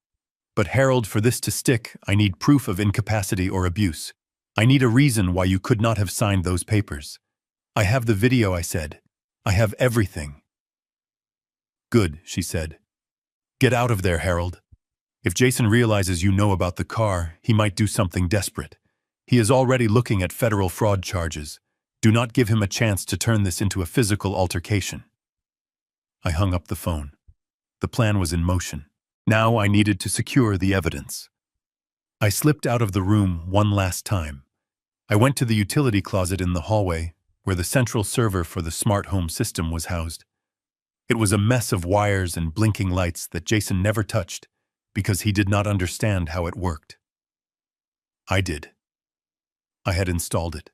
But Harold, for this to stick, I need proof of incapacity or abuse. I need a reason why you could not have signed those papers. I have the video," I said. "I have everything." "Good," she said. "Get out of there, Harold. If Jason realizes you know about the car, he might do something desperate. He is already looking at federal fraud charges. Do not give him a chance to turn this into a physical altercation." I hung up the phone. The plan was in motion. Now I needed to secure the evidence. I slipped out of the room one last time. I went to the utility closet in the hallway, where the central server for the smart home system was housed. It was a mess of wires and blinking lights that Jason never touched because he did not understand how it worked. I did. I had installed it.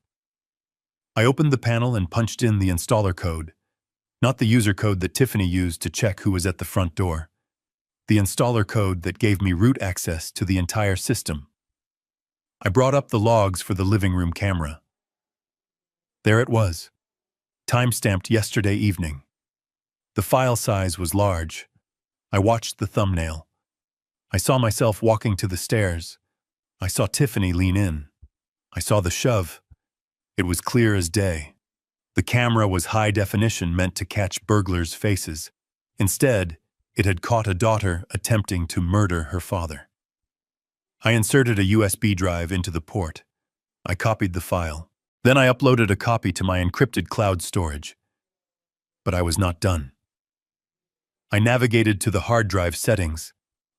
I opened the panel and punched in the installer code, not the user code that Tiffany used to check who was at the front door. The installer code that gave me root access to the entire system. I brought up the logs for the living room camera. There it was, time-stamped yesterday evening. The file size was large. I watched the thumbnail. I saw myself walking to the stairs. I saw Tiffany lean in. I saw the shove. It was clear as day. The camera was high definition, meant to catch burglars' faces. Instead, it had caught a daughter attempting to murder her father. I inserted a USB drive into the port. I copied the file. Then I uploaded a copy to my encrypted cloud storage. But I was not done. I navigated to the hard drive settings.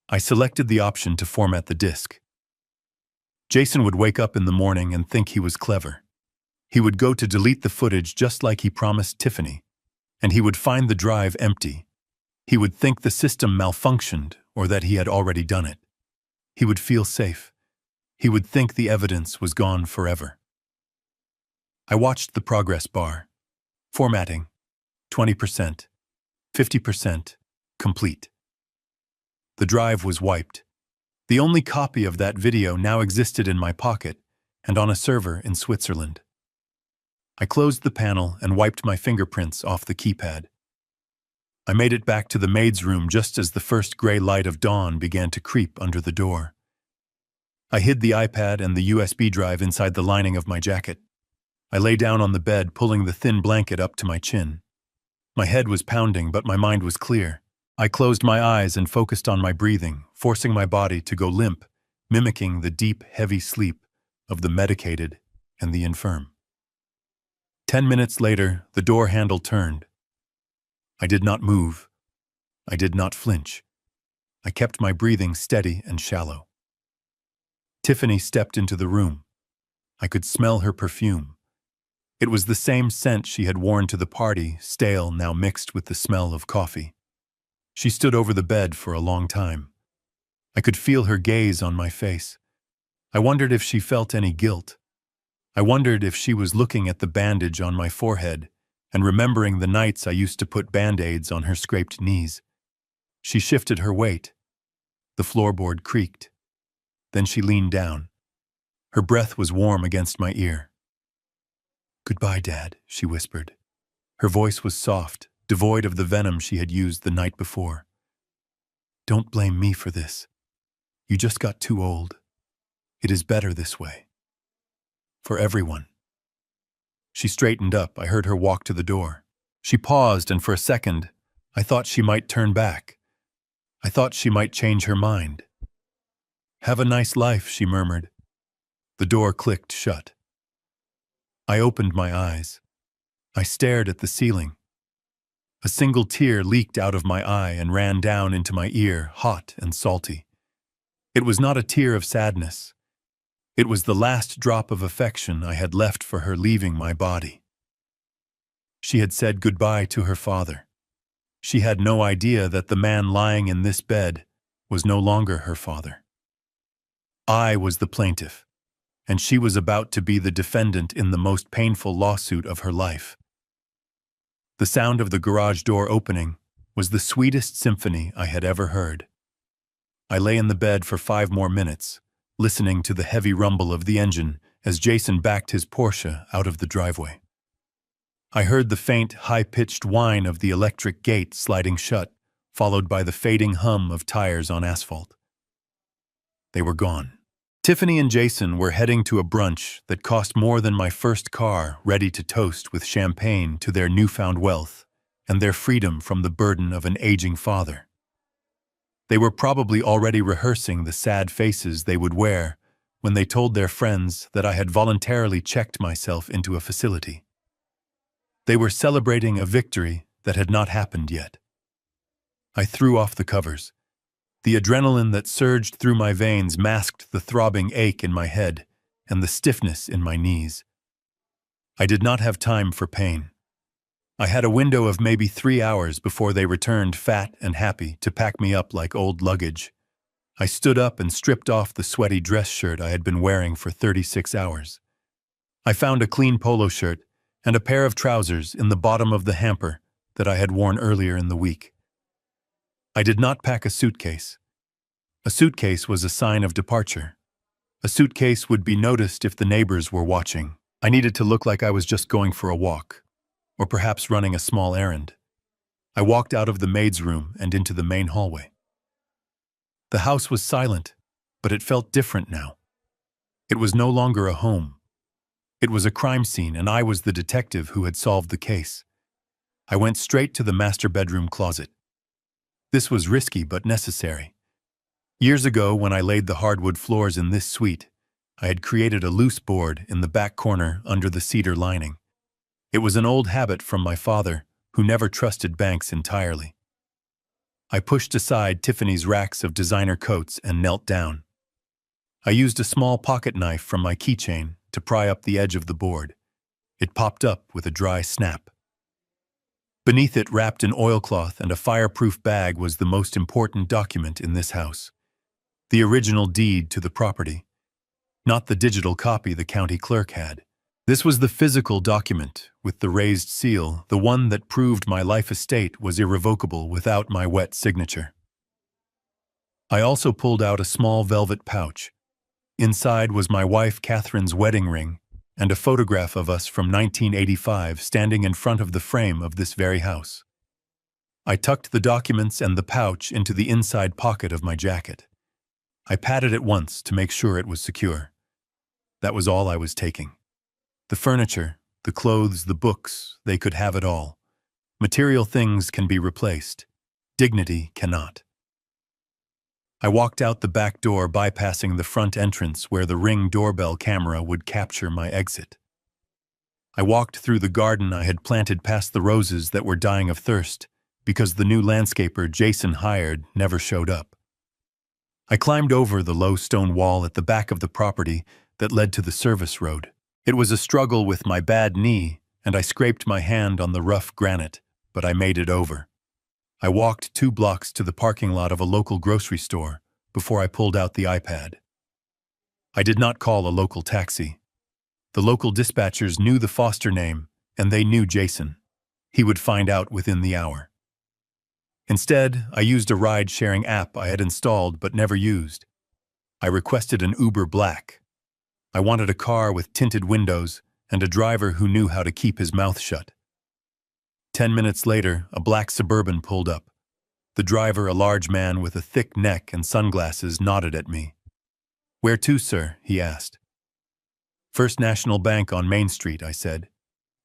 I selected the option to format the disk. Jason would wake up in the morning and think he was clever. He would go to delete the footage just like he promised Tiffany, and he would find the drive empty. He would think the system malfunctioned or that he had already done it. He would feel safe. He would think the evidence was gone forever. I watched the progress bar. Formatting, 20%, 50%, complete. The drive was wiped. The only copy of that video now existed in my pocket and on a server in Switzerland. I closed the panel and wiped my fingerprints off the keypad. I made it back to the maid's room just as the first gray light of dawn began to creep under the door. I hid the iPad and the USB drive inside the lining of my jacket. I lay down on the bed, pulling the thin blanket up to my chin. My head was pounding, but my mind was clear. I closed my eyes and focused on my breathing, forcing my body to go limp, mimicking the deep, heavy sleep of the medicated and the infirm. 10 minutes later, the door handle turned. I did not move. I did not flinch. I kept my breathing steady and shallow. Tiffany stepped into the room. I could smell her perfume. It was the same scent she had worn to the party, stale now mixed with the smell of coffee. She stood over the bed for a long time. I could feel her gaze on my face. I wondered if she felt any guilt. I wondered if she was looking at the bandage on my forehead and remembering the nights I used to put band-aids on her scraped knees. She shifted her weight. The floorboard creaked. Then she leaned down. Her breath was warm against my ear. "Goodbye, Dad," she whispered. Her voice was soft, devoid of the venom she had used the night before. "Don't blame me for this. You just got too old. It is better this way. For everyone." She straightened up. I heard her walk to the door. She paused, and for a second, I thought she might turn back. I thought she might change her mind. "Have a nice life," she murmured. The door clicked shut. I opened my eyes. I stared at the ceiling. A single tear leaked out of my eye and ran down into my ear, hot and salty. It was not a tear of sadness. It was the last drop of affection I had left for her leaving my body. She had said goodbye to her father. She had no idea that the man lying in this bed was no longer her father. I was the plaintiff, and she was about to be the defendant in the most painful lawsuit of her life. The sound of the garage door opening was the sweetest symphony I had ever heard. I lay in the bed for 5 more minutes, listening to the heavy rumble of the engine as Jason backed his Porsche out of the driveway. I heard the faint, high-pitched whine of the electric gate sliding shut, followed by the fading hum of tires on asphalt. They were gone. Tiffany and Jason were heading to a brunch that cost more than my first car, ready to toast with champagne to their newfound wealth and their freedom from the burden of an aging father. They were probably already rehearsing the sad faces they would wear when they told their friends that I had voluntarily checked myself into a facility. They were celebrating a victory that had not happened yet. I threw off the covers. The adrenaline that surged through my veins masked the throbbing ache in my head and the stiffness in my knees. I did not have time for pain. I had a window of maybe 3 hours before they returned, fat and happy, to pack me up like old luggage. I stood up and stripped off the sweaty dress shirt I had been wearing for 36 hours. I found a clean polo shirt and a pair of trousers in the bottom of the hamper that I had worn earlier in the week. I did not pack a suitcase. A suitcase was a sign of departure. A suitcase would be noticed if the neighbors were watching. I needed to look like I was just going for a walk, or perhaps running a small errand. I walked out of the maid's room and into the main hallway. The house was silent, but it felt different now. It was no longer a home. It was a crime scene, and I was the detective who had solved the case. I went straight to the master bedroom closet. This was risky but necessary. Years ago, when I laid the hardwood floors in this suite, I had created a loose board in the back corner under the cedar lining. It was an old habit from my father, who never trusted banks entirely. I pushed aside Tiffany's racks of designer coats and knelt down. I used a small pocket knife from my keychain to pry up the edge of the board. It popped up with a dry snap. Beneath it, wrapped in oilcloth and a fireproof bag, was the most important document in this house. The original deed to the property, not the digital copy the county clerk had. This was the physical document, with the raised seal, the one that proved my life estate was irrevocable without my wet signature. I also pulled out a small velvet pouch. Inside was my wife Catherine's wedding ring and a photograph of us from 1985 standing in front of the frame of this very house. I tucked the documents and the pouch into the inside pocket of my jacket. I patted it once to make sure it was secure. That was all I was taking. The furniture, the clothes, the books, they could have it all. Material things can be replaced. Dignity cannot. I walked out the back door, bypassing the front entrance where the Ring doorbell camera would capture my exit. I walked through the garden I had planted past the roses that were dying of thirst because the new landscaper Jason hired never showed up. I climbed over the low stone wall at the back of the property that led to the service road. It was a struggle with my bad knee, and I scraped my hand on the rough granite, but I made it over. I walked 2 blocks to the parking lot of a local grocery store before I pulled out the iPad. I did not call a local taxi. The local dispatchers knew the Foster name, and they knew Jason. He would find out within the hour. Instead, I used a ride-sharing app I had installed but never used. I requested an Uber Black. I wanted a car with tinted windows and a driver who knew how to keep his mouth shut. 10 minutes later, a black Suburban pulled up. The driver, a large man with a thick neck and sunglasses, nodded at me. "Where to, sir?" he asked. "First National Bank on Main Street," I said,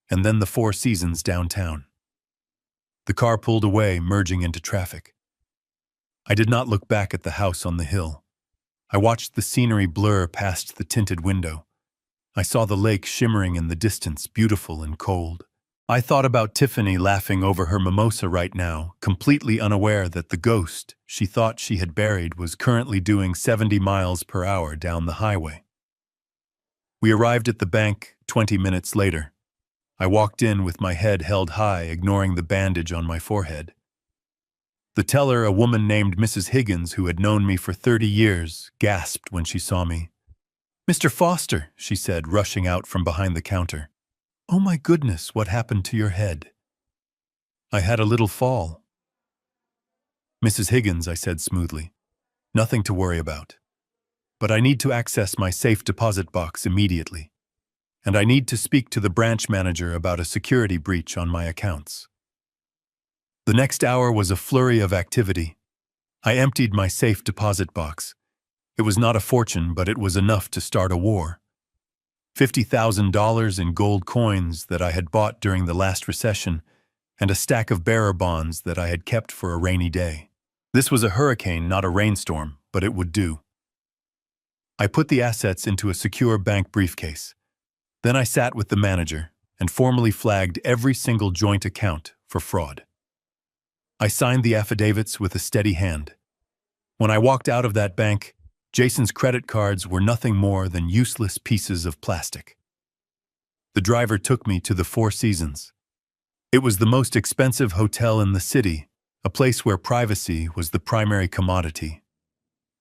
"and then the Four Seasons downtown." The car pulled away, merging into traffic. I did not look back at the house on the hill. I watched the scenery blur past the tinted window. I saw the lake shimmering in the distance, beautiful and cold. I thought about Tiffany laughing over her mimosa right now, completely unaware that the ghost she thought she had buried was currently doing 70 miles per hour down the highway. We arrived at the bank 20 minutes later. I walked in with my head held high, ignoring the bandage on my forehead. The teller, a woman named Mrs. Higgins, who had known me for 30 years, gasped when she saw me. "Mr. Foster," she said, rushing out from behind the counter. "Oh my goodness, what happened to your head?" "I had a little fall." "Mrs. Higgins," I said smoothly, "nothing to worry about. But I need to access my safe deposit box immediately. And I need to speak to the branch manager about a security breach on my accounts." The next hour was a flurry of activity. I emptied my safe deposit box. It was not a fortune, but it was enough to start a war. $50,000 in gold coins that I had bought during the last recession, and a stack of bearer bonds that I had kept for a rainy day. This was a hurricane, not a rainstorm, but it would do. I put the assets into a secure bank briefcase. Then I sat with the manager and formally flagged every single joint account for fraud. I signed the affidavits with a steady hand. When I walked out of that bank, Jason's credit cards were nothing more than useless pieces of plastic. The driver took me to the Four Seasons. It was the most expensive hotel in the city, a place where privacy was the primary commodity.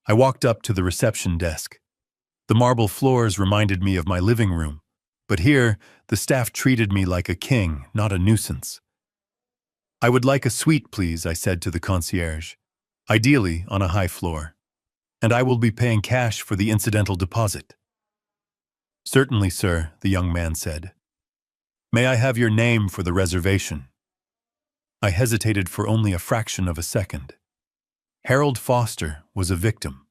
I walked up to the reception desk. The marble floors reminded me of my living room, but here the staff treated me like a king, not a nuisance. "I would like a suite, please," I said to the concierge, "ideally on a high floor. And I will be paying cash for the incidental deposit." "Certainly, sir," the young man said. "May I have your name for the reservation?" I hesitated for only a fraction of a second. Harold Foster was a victim.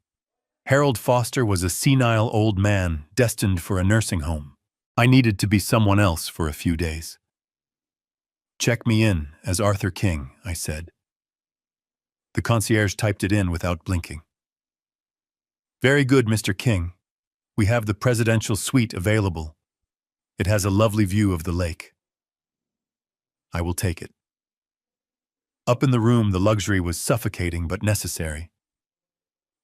Harold Foster was a senile old man destined for a nursing home. I needed to be someone else for a few days. Check me in as Arthur King, I said. The concierge typed it in without blinking. Very good, Mr. King. We have the presidential suite available. It has a lovely view of the lake. I will take it. Up in the room, the luxury was suffocating but necessary.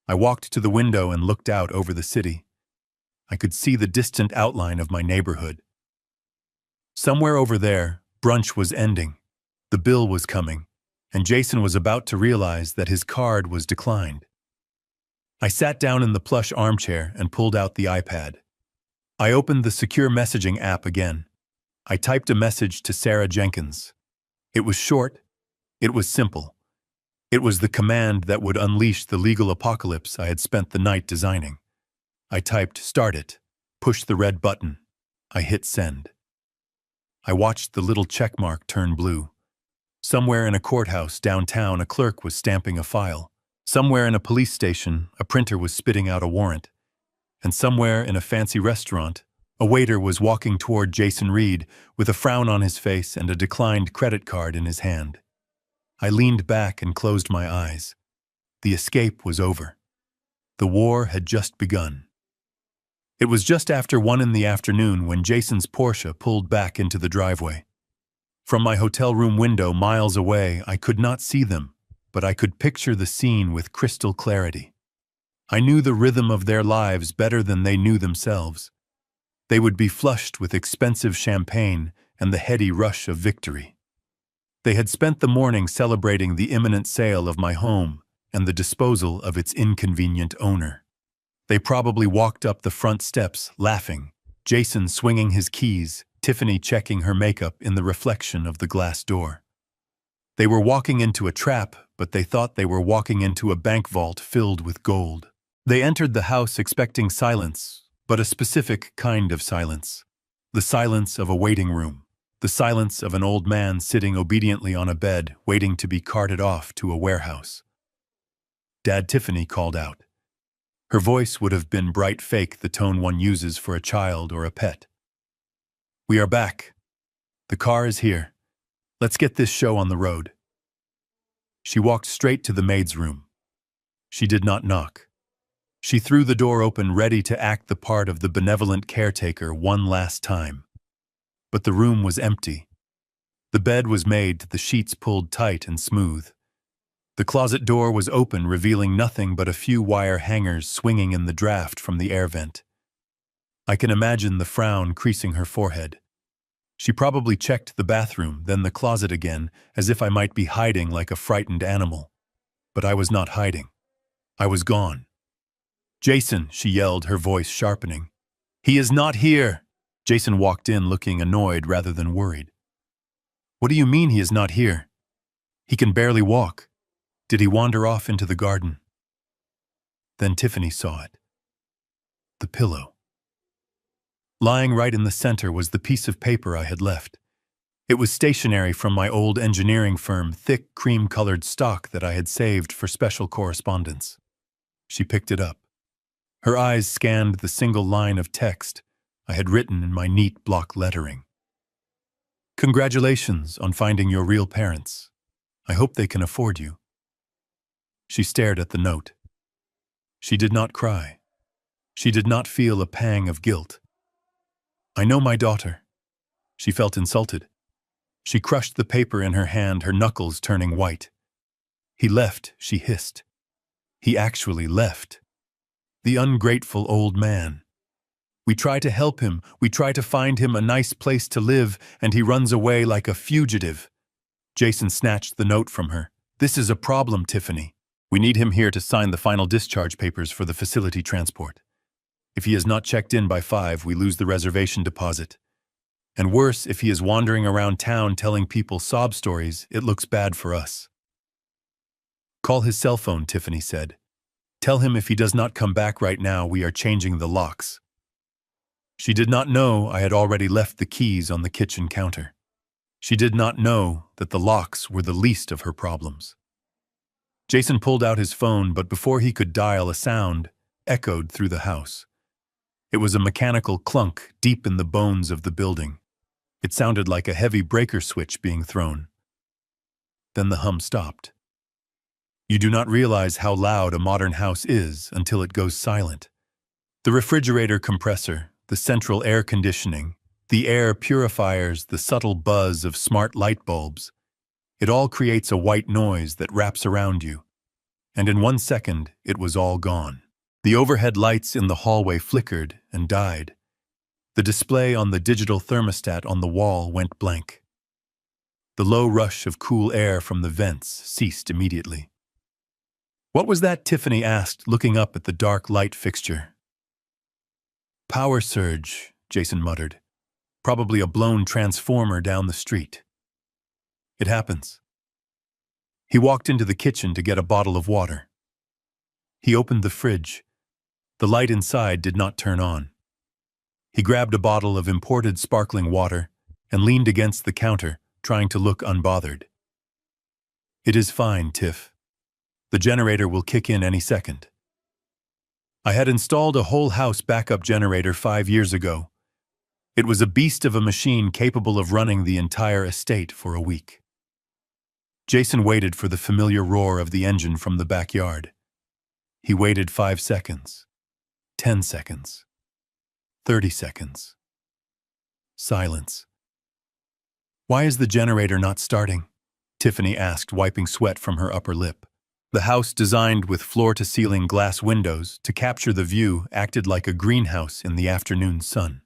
I walked to the window and looked out over the city. I could see the distant outline of my neighborhood. Somewhere over there, brunch was ending. The bill was coming, and Jason was about to realize that his card was declined. I sat down in the plush armchair and pulled out the iPad. I opened the secure messaging app again. I typed a message to Sarah Jenkins. It was short. It was simple. It was the command that would unleash the legal apocalypse I had spent the night designing. I typed, "Start it." Pushed the red button. I hit send. I watched the little checkmark turn blue. Somewhere in a courthouse downtown, a clerk was stamping a file. Somewhere in a police station, a printer was spitting out a warrant. And somewhere in a fancy restaurant, a waiter was walking toward Jason Reed with a frown on his face and a declined credit card in his hand. I leaned back and closed my eyes. The escape was over. The war had just begun. It was just after 1 in the afternoon when Jason's Porsche pulled back into the driveway. From my hotel room window miles away, I could not see them, but I could picture the scene with crystal clarity. I knew the rhythm of their lives better than they knew themselves. They would be flushed with expensive champagne and the heady rush of victory. They had spent the morning celebrating the imminent sale of my home and the disposal of its inconvenient owner. They probably walked up the front steps, laughing, Jason swinging his keys, Tiffany checking her makeup in the reflection of the glass door. They were walking into a trap, but they thought they were walking into a bank vault filled with gold. They entered the house expecting silence, but a specific kind of silence. The silence of a waiting room. The silence of an old man sitting obediently on a bed, waiting to be carted off to a warehouse. Dad, Tiffany called out. Her voice would have been bright fake, the tone one uses for a child or a pet. We are back. The car is here. Let's get this show on the road. She walked straight to the maid's room. She did not knock. She threw the door open, ready to act the part of the benevolent caretaker one last time. But the room was empty. The bed was made, the sheets pulled tight and smooth. The closet door was open, revealing nothing but a few wire hangers swinging in the draft from the air vent. I can imagine the frown creasing her forehead. She probably checked the bathroom, then the closet again, as if I might be hiding like a frightened animal. But I was not hiding. I was gone. Jason, she yelled, her voice sharpening. He is not here. Jason walked in looking annoyed rather than worried. What do you mean he is not here? He can barely walk. Did he wander off into the garden? Then Tiffany saw it. The pillow. Lying right in the center was the piece of paper I had left. It was stationery from my old engineering firm, thick cream-colored stock that I had saved for special correspondence. She picked it up. Her eyes scanned the single line of text I had written in my neat block lettering. Congratulations on finding your real parents. I hope they can afford you. She stared at the note. She did not cry. She did not feel a pang of guilt. I know my daughter. She felt insulted. She crushed the paper in her hand, her knuckles turning white. He left, she hissed. He actually left. The ungrateful old man. We try to help him, we try to find him a nice place to live, and he runs away like a fugitive. Jason snatched the note from her. This is a problem, Tiffany. We need him here to sign the final discharge papers for the facility transport. If he is not checked in by 5, we lose the reservation deposit. And worse, if he is wandering around town telling people sob stories, it looks bad for us. Call his cell phone, Tiffany said. Tell him if he does not come back right now, we are changing the locks. She did not know I had already left the keys on the kitchen counter. She did not know that the locks were the least of her problems. Jason pulled out his phone, but before he could dial, a sound echoed through the house. It was a mechanical clunk deep in the bones of the building. It sounded like a heavy breaker switch being thrown. Then the hum stopped. You do not realize how loud a modern house is until it goes silent. The refrigerator compressor, the central air conditioning, the air purifiers, the subtle buzz of smart light bulbs, it all creates a white noise that wraps around you. And in 1 second, it was all gone. The overhead lights in the hallway flickered and died. The display on the digital thermostat on the wall went blank. The low rush of cool air from the vents ceased immediately. What was that? Tiffany asked, looking up at the dark light fixture. Power surge, Jason muttered. Probably a blown transformer down the street. It happens. He walked into the kitchen to get a bottle of water. He opened the fridge. The light inside did not turn on. He grabbed a bottle of imported sparkling water and leaned against the counter, trying to look unbothered. It is fine, Tiff. The generator will kick in any second. I had installed a whole house backup generator 5 years ago. It was a beast of a machine capable of running the entire estate for a week. Jason waited for the familiar roar of the engine from the backyard. He waited 5 seconds, 10 seconds, 30 seconds. Silence. Why is the generator not starting? Tiffany asked, wiping sweat from her upper lip. The house, designed with floor-to-ceiling glass windows to capture the view, acted like a greenhouse in the afternoon sun.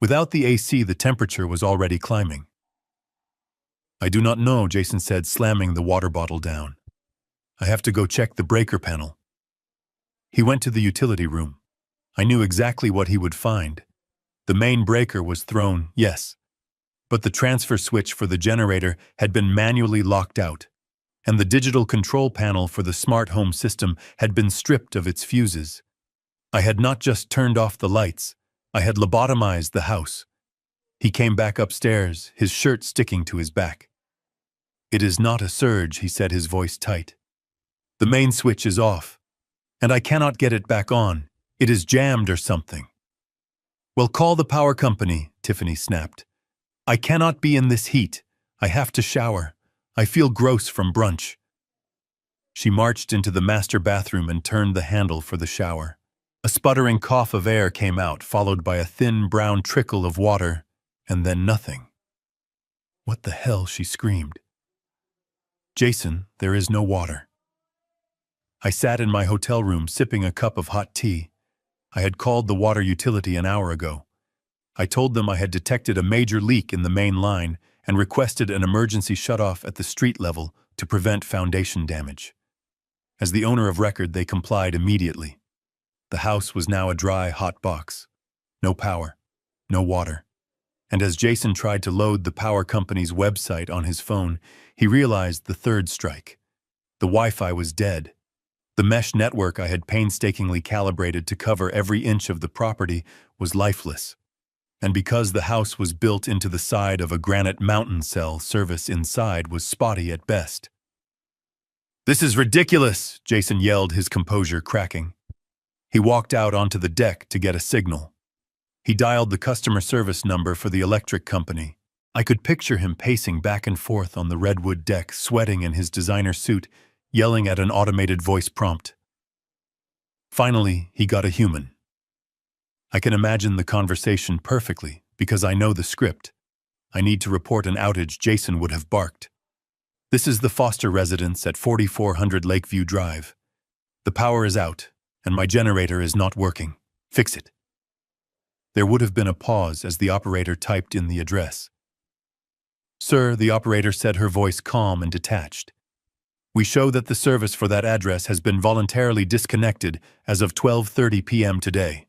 Without the AC, the temperature was already climbing. I do not know, Jason said, slamming the water bottle down. I have to go check the breaker panel. He went to the utility room. I knew exactly what he would find. The main breaker was thrown, yes, but the transfer switch for the generator had been manually locked out, and the digital control panel for the smart home system had been stripped of its fuses. I had not just turned off the lights, I had lobotomized the house. He came back upstairs, his shirt sticking to his back. It is not a surge, he said, his voice tight. The main switch is off, and I cannot get it back on. It is jammed or something. Well, call the power company, Tiffany snapped. I cannot be in this heat. I have to shower. I feel gross from brunch. She marched into the master bathroom and turned the handle for the shower. A sputtering cough of air came out, followed by a thin brown trickle of water, and then nothing. What the hell? She screamed. Jason, there is no water. I sat in my hotel room sipping a cup of hot tea. I had called the water utility an hour ago. I told them I had detected a major leak in the main line and requested an emergency shutoff at the street level to prevent foundation damage. As the owner of record, they complied immediately. The house was now a dry, hot box. No power, no water. And as Jason tried to load the power company's website on his phone, he realized the third strike. The Wi-Fi was dead. The mesh network I had painstakingly calibrated to cover every inch of the property was lifeless. And because the house was built into the side of a granite mountain cell, service inside was spotty at best. This is ridiculous, Jason yelled, his composure cracking. He walked out onto the deck to get a signal. He dialed the customer service number for the electric company. I could picture him pacing back and forth on the redwood deck, sweating in his designer suit, yelling at an automated voice prompt. Finally, he got a human. I can imagine the conversation perfectly because I know the script. I need to report an outage, Jason would have barked. This is the Foster residence at 4400 Lakeview Drive. The power is out, and my generator is not working. Fix it. There would have been a pause as the operator typed in the address. Sir, the operator said, her voice calm and detached. We show that the service for that address has been voluntarily disconnected as of 12:30 p.m. today.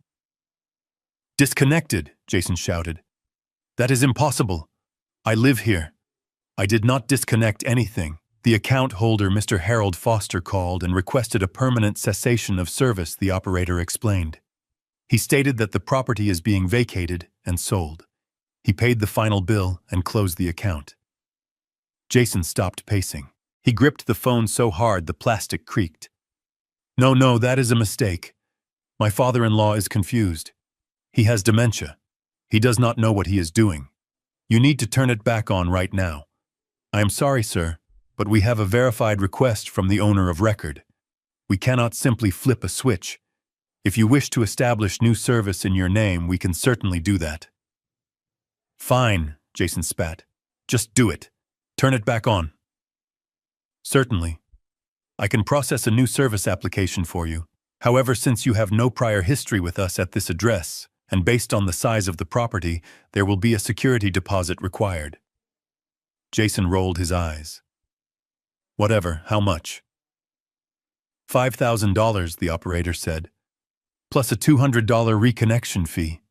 Disconnected, Jason shouted. That is impossible. I live here. I did not disconnect anything. The account holder, Mr. Harold Foster, called and requested a permanent cessation of service, the operator explained. He stated that the property is being vacated and sold. He paid the final bill and closed the account. Jason stopped pacing. He gripped the phone so hard the plastic creaked. No, that is a mistake. My father-in-law is confused. He has dementia. He does not know what he is doing. You need to turn it back on right now. I am sorry, sir, but we have a verified request from the owner of record. We cannot simply flip a switch. If you wish to establish new service in your name, we can certainly do that. Fine, Jason spat. Just do it. Turn it back on. Certainly. I can process a new service application for you. However, since you have no prior history with us at this address, and based on the size of the property, there will be a security deposit required. Jason rolled his eyes. Whatever, how much? $5,000, the operator said, plus a $200 reconnection fee.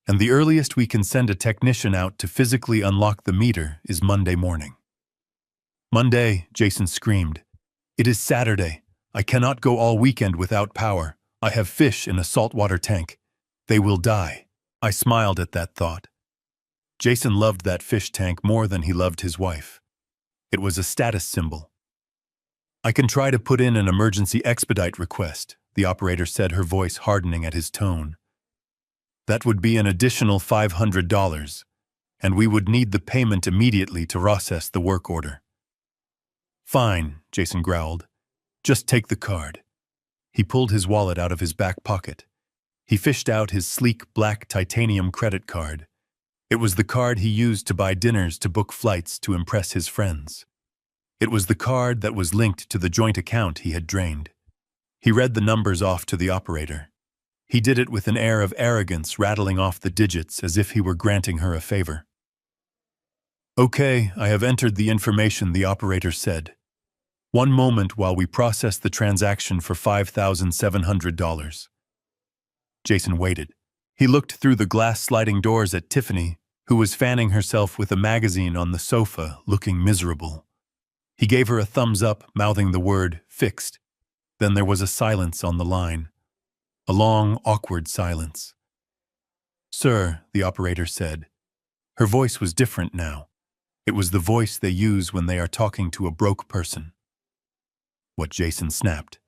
And the earliest we can send a technician out to physically unlock the meter is Monday morning. Monday, Jason screamed. It is Saturday. I cannot go all weekend without power. I have fish in a saltwater tank. They will die. I smiled at that thought. Jason loved that fish tank more than he loved his wife. It was a status symbol. I can try to put in an emergency expedite request, the operator said, her voice hardening at his tone. That would be an additional $500, and we would need the payment immediately to process the work order. Fine, Jason growled. Just take the card. He pulled his wallet out of his back pocket. He fished out his sleek black titanium credit card. It was the card he used to buy dinners to book flights to impress his friends. It was the card that was linked to the joint account he had drained. He read the numbers off to the operator. He did it with an air of arrogance, rattling off the digits as if he were granting her a favor. Okay, I have entered the information, the operator said. One moment while we process the transaction for $5,700. Jason waited. He looked through the glass sliding doors at Tiffany, who was fanning herself with a magazine on the sofa, looking miserable. He gave her a thumbs up, mouthing the word, fixed. Then there was a silence on the line. A long, awkward silence. Sir, the operator said. Her voice was different now. It was the voice they use when they are talking to a broke person. What Jason snapped.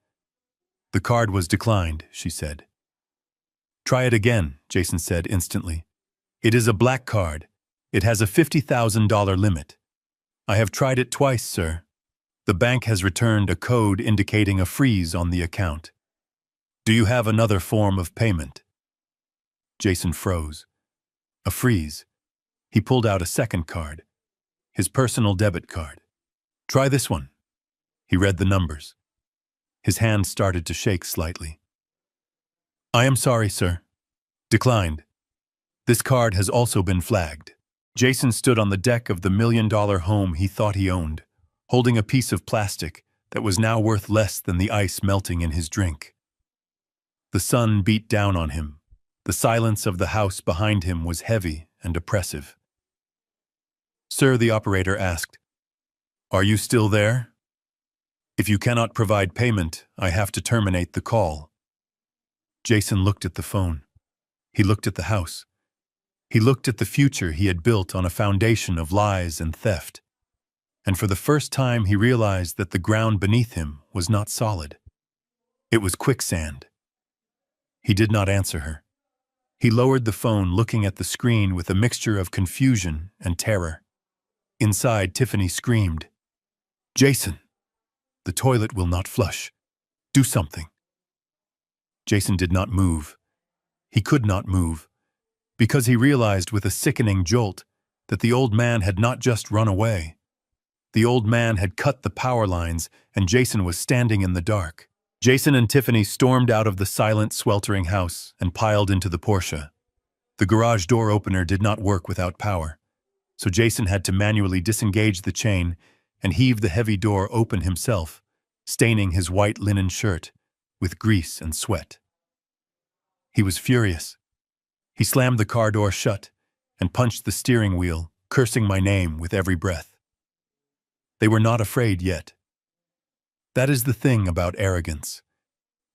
The card was declined, she said. Try it again, Jason said instantly. It is a black card. It has a $50,000 limit. I have tried it twice, sir. The bank has returned a code indicating a freeze on the account. Do you have another form of payment? Jason froze. A freeze. He pulled out a second card. His personal debit card. Try this one. He read the numbers. His hand started to shake slightly. I am sorry, sir. Declined. This card has also been flagged. Jason stood on the deck of the $1,000,000 home he thought he owned, holding a piece of plastic that was now worth less than the ice melting in his drink. The sun beat down on him. The silence of the house behind him was heavy and oppressive. Sir, the operator asked, are you still there? If you cannot provide payment, I have to terminate the call. Jason looked at the phone. He looked at the house. He looked at the future he had built on a foundation of lies and theft. And for the first time he realized that the ground beneath him was not solid. It was quicksand. He did not answer her. He lowered the phone, looking at the screen with a mixture of confusion and terror. Inside, Tiffany screamed, Jason, the toilet will not flush. Do something. Jason did not move. He could not move, because he realized with a sickening jolt that the old man had not just run away. The old man had cut the power lines, and Jason was standing in the dark. Jason and Tiffany stormed out of the silent, sweltering house and piled into the Porsche. The garage door opener did not work without power, so Jason had to manually disengage the chain and heave the heavy door open himself, staining his white linen shirt with grease and sweat. He was furious. He slammed the car door shut and punched the steering wheel, cursing my name with every breath. They were not afraid yet. That is the thing about arrogance.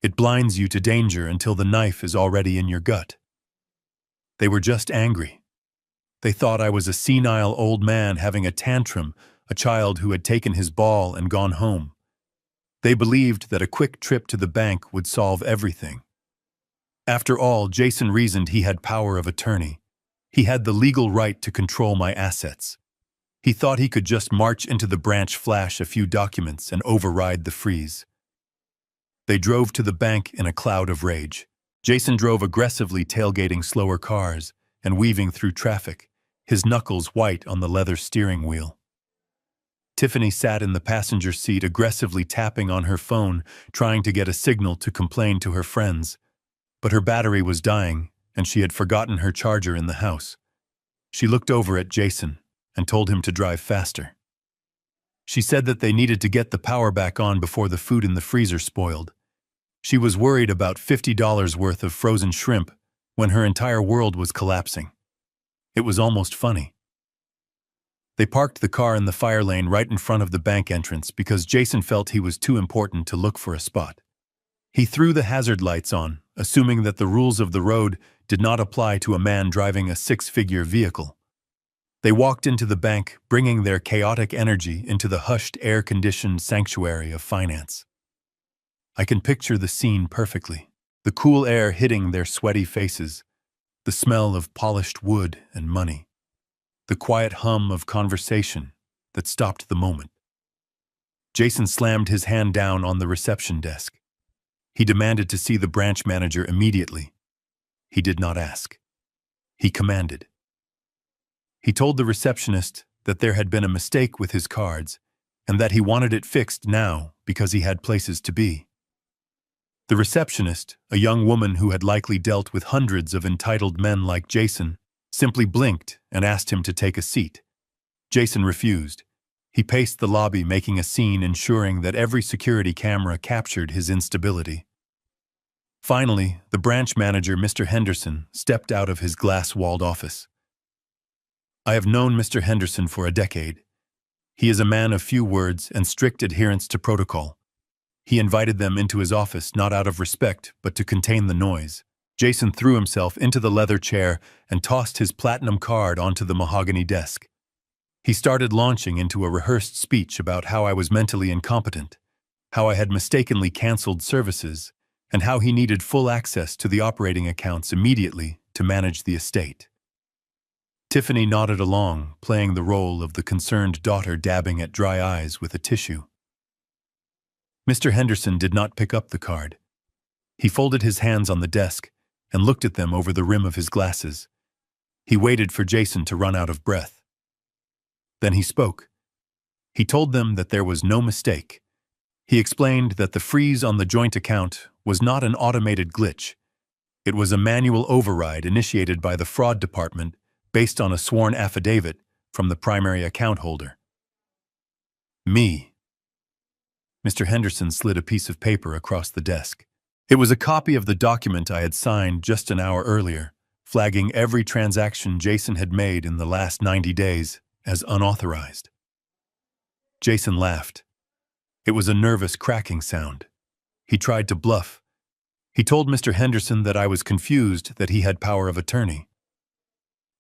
It blinds you to danger until the knife is already in your gut. They were just angry. They thought I was a senile old man having a tantrum, a child who had taken his ball and gone home. They believed that a quick trip to the bank would solve everything. After all, Jason reasoned he had power of attorney. He had the legal right to control my assets. He thought he could just march into the branch, flash a few documents, and override the freeze. They drove to the bank in a cloud of rage. Jason drove aggressively, tailgating slower cars and weaving through traffic, his knuckles white on the leather steering wheel. Tiffany sat in the passenger seat, aggressively tapping on her phone, trying to get a signal to complain to her friends. But her battery was dying, and she had forgotten her charger in the house. She looked over at Jason and told him to drive faster. She said that they needed to get the power back on before the food in the freezer spoiled. She was worried about $50 worth of frozen shrimp when her entire world was collapsing. It was almost funny. They parked the car in the fire lane right in front of the bank entrance because Jason felt he was too important to look for a spot. He threw the hazard lights on, assuming that the rules of the road did not apply to a man driving a six-figure vehicle. They walked into the bank, bringing their chaotic energy into the hushed, air-conditioned sanctuary of finance. I can picture the scene perfectly. The cool air hitting their sweaty faces, the smell of polished wood and money, the quiet hum of conversation that stopped the moment. Jason slammed his hand down on the reception desk. He demanded to see the branch manager immediately. He did not ask. He commanded. He told the receptionist that there had been a mistake with his cards and that he wanted it fixed now because he had places to be. The receptionist, a young woman who had likely dealt with hundreds of entitled men like Jason, simply blinked and asked him to take a seat. Jason refused. He paced the lobby, making a scene, ensuring that every security camera captured his instability. Finally, the branch manager, Mr. Henderson, stepped out of his glass-walled office. I have known Mr. Henderson for a decade. He is a man of few words and strict adherence to protocol. He invited them into his office not out of respect, but to contain the noise. Jason threw himself into the leather chair and tossed his platinum card onto the mahogany desk. He started launching into a rehearsed speech about how I was mentally incompetent, how I had mistakenly canceled services, and how he needed full access to the operating accounts immediately to manage the estate. Tiffany nodded along, playing the role of the concerned daughter dabbing at dry eyes with a tissue. Mr. Henderson did not pick up the card. He folded his hands on the desk and looked at them over the rim of his glasses. He waited for Jason to run out of breath. Then he spoke. He told them that there was no mistake. He explained that the freeze on the joint account was not an automated glitch. It was a manual override initiated by the fraud department based on a sworn affidavit from the primary account holder. Me. Mr. Henderson slid a piece of paper across the desk. It was a copy of the document I had signed just an hour earlier, flagging every transaction Jason had made in the last 90 days as unauthorized. Jason laughed. It was a nervous cracking sound. He tried to bluff. He told Mr. Henderson that I was confused that he had power of attorney.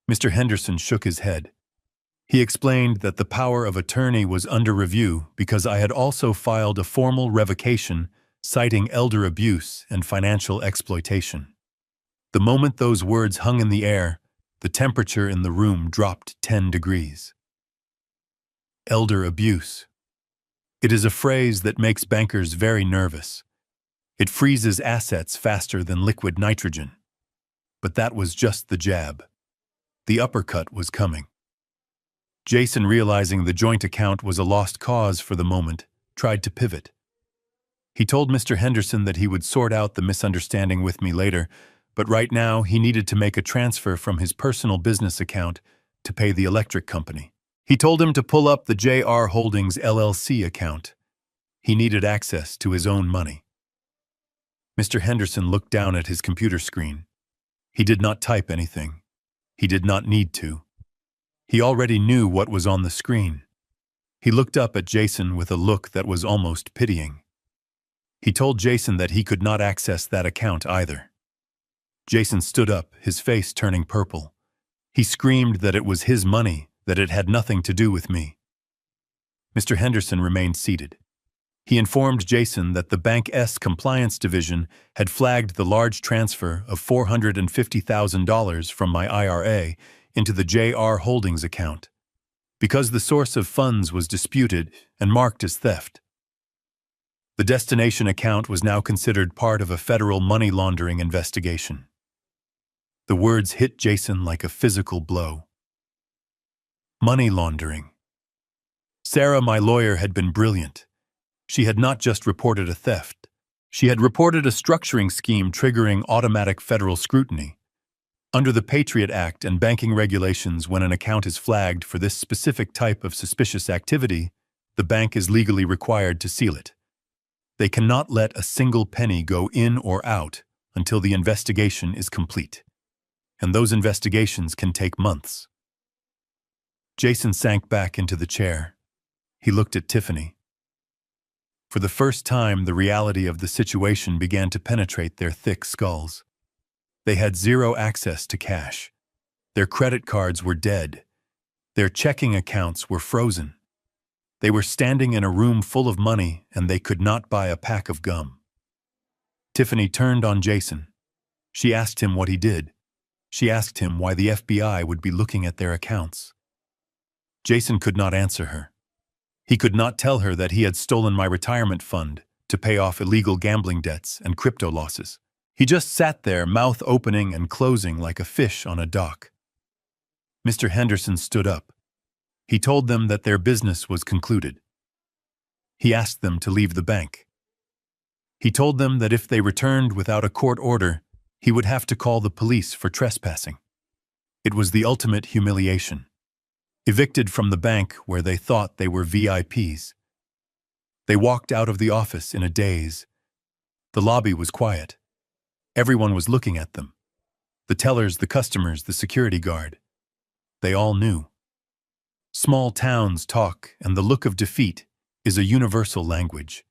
Mr. Henderson shook his head. He explained that the power of attorney was under review because I had also filed a formal revocation citing elder abuse and financial exploitation. The moment those words hung in the air, the temperature in the room dropped 10 degrees. Elder abuse. It is a phrase that makes bankers very nervous. It freezes assets faster than liquid nitrogen. But that was just the jab. The uppercut was coming. Jason, realizing the joint account was a lost cause for the moment, tried to pivot. He told Mr. Henderson that he would sort out the misunderstanding with me later, but right now he needed to make a transfer from his personal business account to pay the electric company. He told him to pull up the JR Holdings LLC account. He needed access to his own money. Mr. Henderson looked down at his computer screen. He did not type anything. He did not need to. He already knew what was on the screen. He looked up at Jason with a look that was almost pitying. He told Jason that he could not access that account either. Jason stood up, his face turning purple. He screamed that it was his money, that it had nothing to do with me. Mr. Henderson remained seated. He informed Jason that the bank's compliance division had flagged the large transfer of $450,000 from my IRA into the JR Holdings account, because the source of funds was disputed and marked as theft. The destination account was now considered part of a federal money laundering investigation. The words hit Jason like a physical blow. Money laundering. Sarah, my lawyer, had been brilliant. She had not just reported a theft. She had reported a structuring scheme triggering automatic federal scrutiny. Under the Patriot Act and banking regulations, when an account is flagged for this specific type of suspicious activity, the bank is legally required to seal it. They cannot let a single penny go in or out until the investigation is complete. And those investigations can take months. Jason sank back into the chair. He looked at Tiffany. For the first time, the reality of the situation began to penetrate their thick skulls. They had zero access to cash. Their credit cards were dead. Their checking accounts were frozen. They were standing in a room full of money, and they could not buy a pack of gum. Tiffany turned on Jason. She asked him what he did. She asked him why the FBI would be looking at their accounts. Jason could not answer her. He could not tell her that he had stolen my retirement fund to pay off illegal gambling debts and crypto losses. He just sat there, mouth opening and closing like a fish on a dock. Mr. Henderson stood up. He told them that their business was concluded. He asked them to leave the bank. He told them that if they returned without a court order, he would have to call the police for trespassing. It was the ultimate humiliation. Evicted from the bank where they thought they were VIPs. They walked out of the office in a daze. The lobby was quiet. Everyone was looking at them. The tellers, the customers, the security guard. They all knew. Small towns talk, and the look of defeat is a universal language.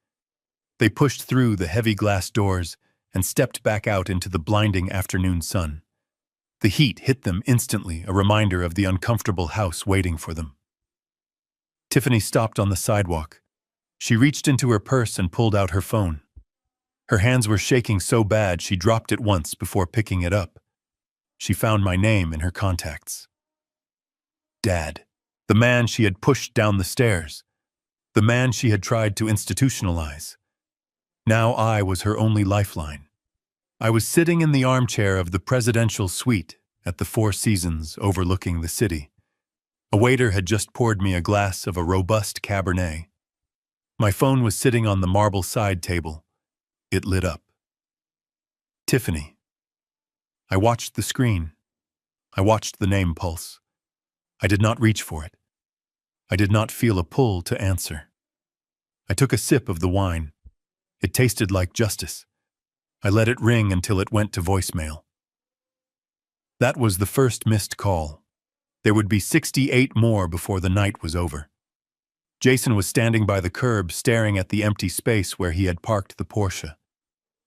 They pushed through the heavy glass doors and stepped back out into the blinding afternoon sun. The heat hit them instantly, a reminder of the uncomfortable house waiting for them. Tiffany stopped on the sidewalk. She reached into her purse and pulled out her phone. Her hands were shaking so bad she dropped it once before picking it up. She found my name in her contacts. Dad. The man she had pushed down the stairs. The man she had tried to institutionalize. Now I was her only lifeline. I was sitting in the armchair of the presidential suite at the Four Seasons overlooking the city. A waiter had just poured me a glass of a robust Cabernet. My phone was sitting on the marble side table. It lit up. Tiffany. I watched the screen. I watched the name pulse. I did not reach for it. I did not feel a pull to answer. I took a sip of the wine. It tasted like justice. I let it ring until it went to voicemail. That was the first missed call. There would be 68 more before the night was over. Jason was standing by the curb, staring at the empty space where he had parked the Porsche.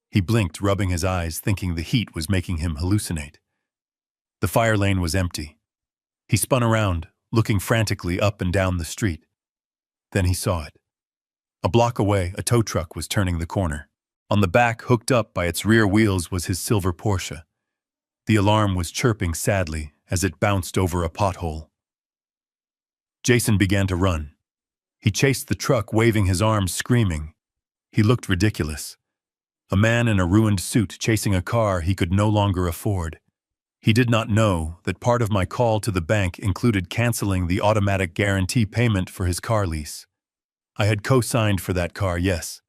He blinked, rubbing his eyes, thinking the heat was making him hallucinate. The fire lane was empty. He spun around, looking frantically up and down the street. Then he saw it. A block away, a tow truck was turning the corner. On the back, hooked up by its rear wheels, was his silver Porsche. The alarm was chirping sadly as it bounced over a pothole. Jason began to run. He chased the truck, waving his arms, screaming. He looked ridiculous. A man in a ruined suit chasing a car he could no longer afford. He did not know that part of my call to the bank included canceling the automatic guarantee payment for his car lease. I had co-signed for that car, yes,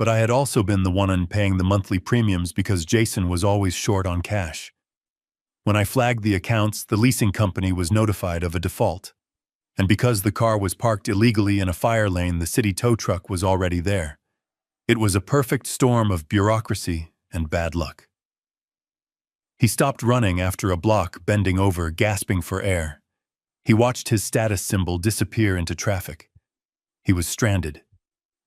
but I had also been the one paying the monthly premiums because Jason was always short on cash. When I flagged the accounts, the leasing company was notified of a default. And because the car was parked illegally in a fire lane, the city tow truck was already there. It was a perfect storm of bureaucracy and bad luck. He stopped running after a block, bending over, gasping for air. He watched his status symbol disappear into traffic. He was stranded.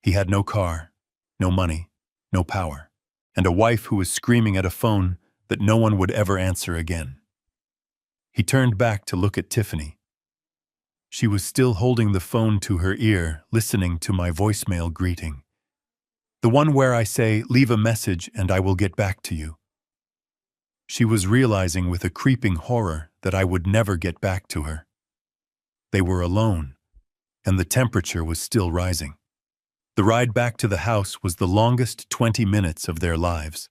He had no car, no money, no power, and a wife who was screaming at a phone that no one would ever answer again. He turned back to look at Tiffany. She was still holding the phone to her ear, listening to my voicemail greeting. The one where I say, leave a message and I will get back to you. She was realizing with a creeping horror that I would never get back to her. They were alone, and the temperature was still rising. The ride back to the house was the longest 20 minutes of their lives.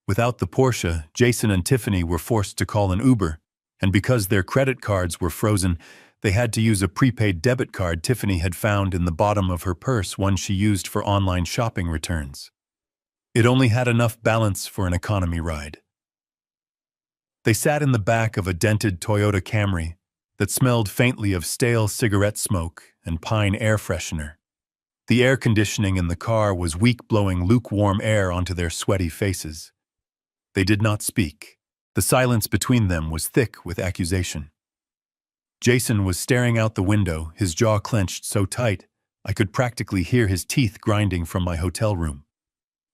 Without the Porsche, Jason and Tiffany were forced to call an Uber, and because their credit cards were frozen, they had to use a prepaid debit card Tiffany had found in the bottom of her purse, one she used for online shopping returns. It only had enough balance for an economy ride. They sat in the back of a dented Toyota Camry that smelled faintly of stale cigarette smoke and pine air freshener. The air conditioning in the car was weak, blowing lukewarm air onto their sweaty faces. They did not speak. The silence between them was thick with accusation. Jason was staring out the window, his jaw clenched so tight I could practically hear his teeth grinding from my hotel room.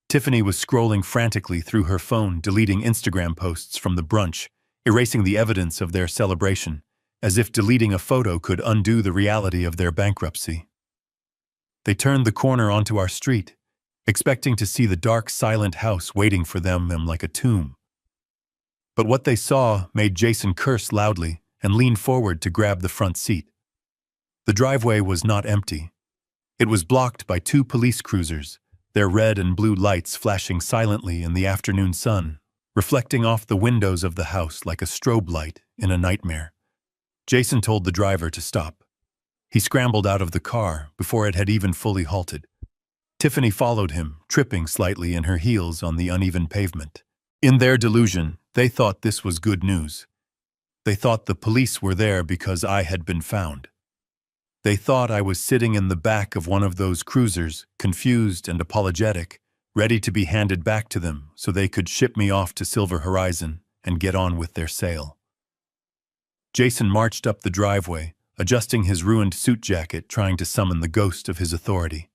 Tiffany was scrolling frantically through her phone, deleting Instagram posts from the brunch, erasing the evidence of their celebration, as if deleting a photo could undo the reality of their bankruptcy. They turned the corner onto our street, expecting to see the dark, silent house waiting for them like a tomb. But what they saw made Jason curse loudly and lean forward to grab the front seat. The driveway was not empty. It was blocked by 2 police cruisers, their red and blue lights flashing silently in the afternoon sun, reflecting off the windows of the house like a strobe light in a nightmare. Jason told the driver to stop. He scrambled out of the car before it had even fully halted. Tiffany followed him, tripping slightly in her heels on the uneven pavement. In their delusion, they thought this was good news. They thought the police were there because I had been found. They thought I was sitting in the back of one of those cruisers, confused and apologetic, ready to be handed back to them so they could ship me off to Silver Horizon and get on with their sale. Jason marched up the driveway, adjusting his ruined suit jacket, trying to summon the ghost of his authority.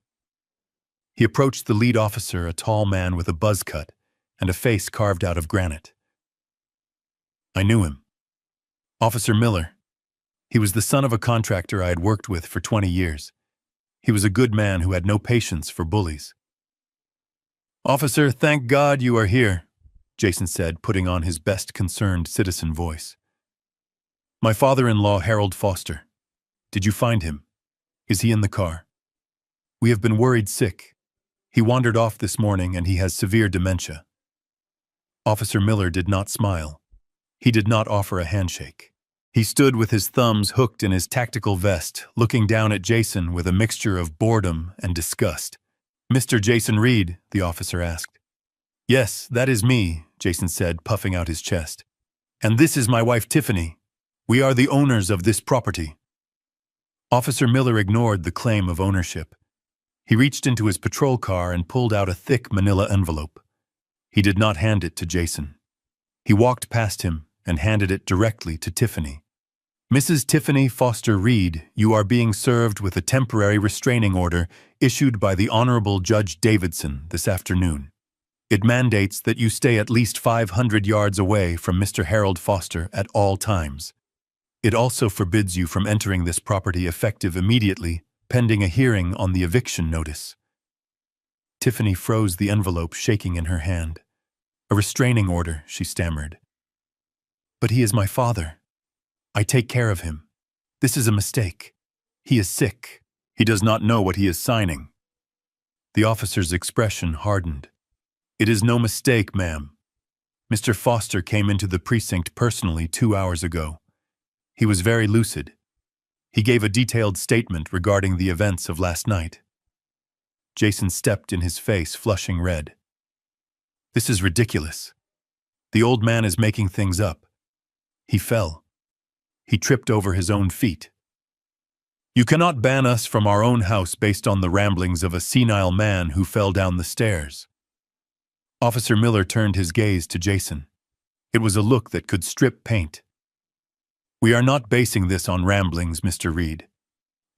He approached the lead officer, a tall man with a buzz cut and a face carved out of granite. I knew him. Officer Miller. He was the son of a contractor I had worked with for 20 years. He was a good man who had no patience for bullies. "Officer, thank God you are here," Jason said, putting on his best concerned citizen voice. "My father-in-law, Harold Foster. Did you find him? Is he in the car? We have been worried sick. He wandered off this morning and he has severe dementia." Officer Miller did not smile. He did not offer a handshake. He stood with his thumbs hooked in his tactical vest, looking down at Jason with a mixture of boredom and disgust. "Mr. Jason Reed?" the officer asked. "Yes, that is me," Jason said, puffing out his chest. "And this is my wife Tiffany. We are the owners of this property." Officer Miller ignored the claim of ownership. He reached into his patrol car and pulled out a thick manila envelope. He did not hand it to Jason. He walked past him and handed it directly to Tiffany. "Mrs. Tiffany Foster Reed, you are being served with a temporary restraining order issued by the Honorable Judge Davidson this afternoon. It mandates that you stay at least 500 yards away from Mr. Harold Foster at all times. It also forbids you from entering this property effective immediately, pending a hearing on the eviction notice." Tiffany froze the envelope, shaking in her hand. "A restraining order," she stammered. "But he is my father. I take care of him. This is a mistake. He is sick. He does not know what he is signing." The officer's expression hardened. "It is no mistake, ma'am. Mr. Foster came into the precinct personally 2 hours ago. He was very lucid. He gave a detailed statement regarding the events of last night." Jason stepped in his face, flushing red. "This is ridiculous. The old man is making things up. He fell. He tripped over his own feet. You cannot ban us from our own house based on the ramblings of a senile man who fell down the stairs." Officer Miller turned his gaze to Jason. It was a look that could strip paint. "We are not basing this on ramblings, Mr. Reed.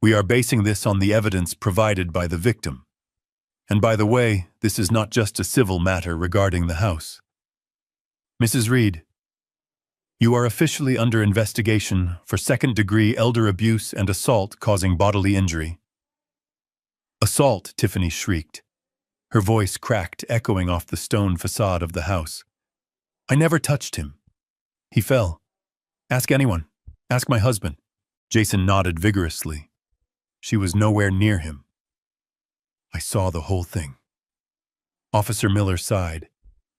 We are basing this on the evidence provided by the victim. And by the way, this is not just a civil matter regarding the house. Mrs. Reed, you are officially under investigation for second-degree elder abuse and assault causing bodily injury." "Assault," Tiffany shrieked. Her voice cracked, echoing off the stone facade of the house. "I never touched him. He fell. Ask anyone. Ask my husband." Jason nodded vigorously. She was nowhere near him. "I saw the whole thing." Officer Miller sighed.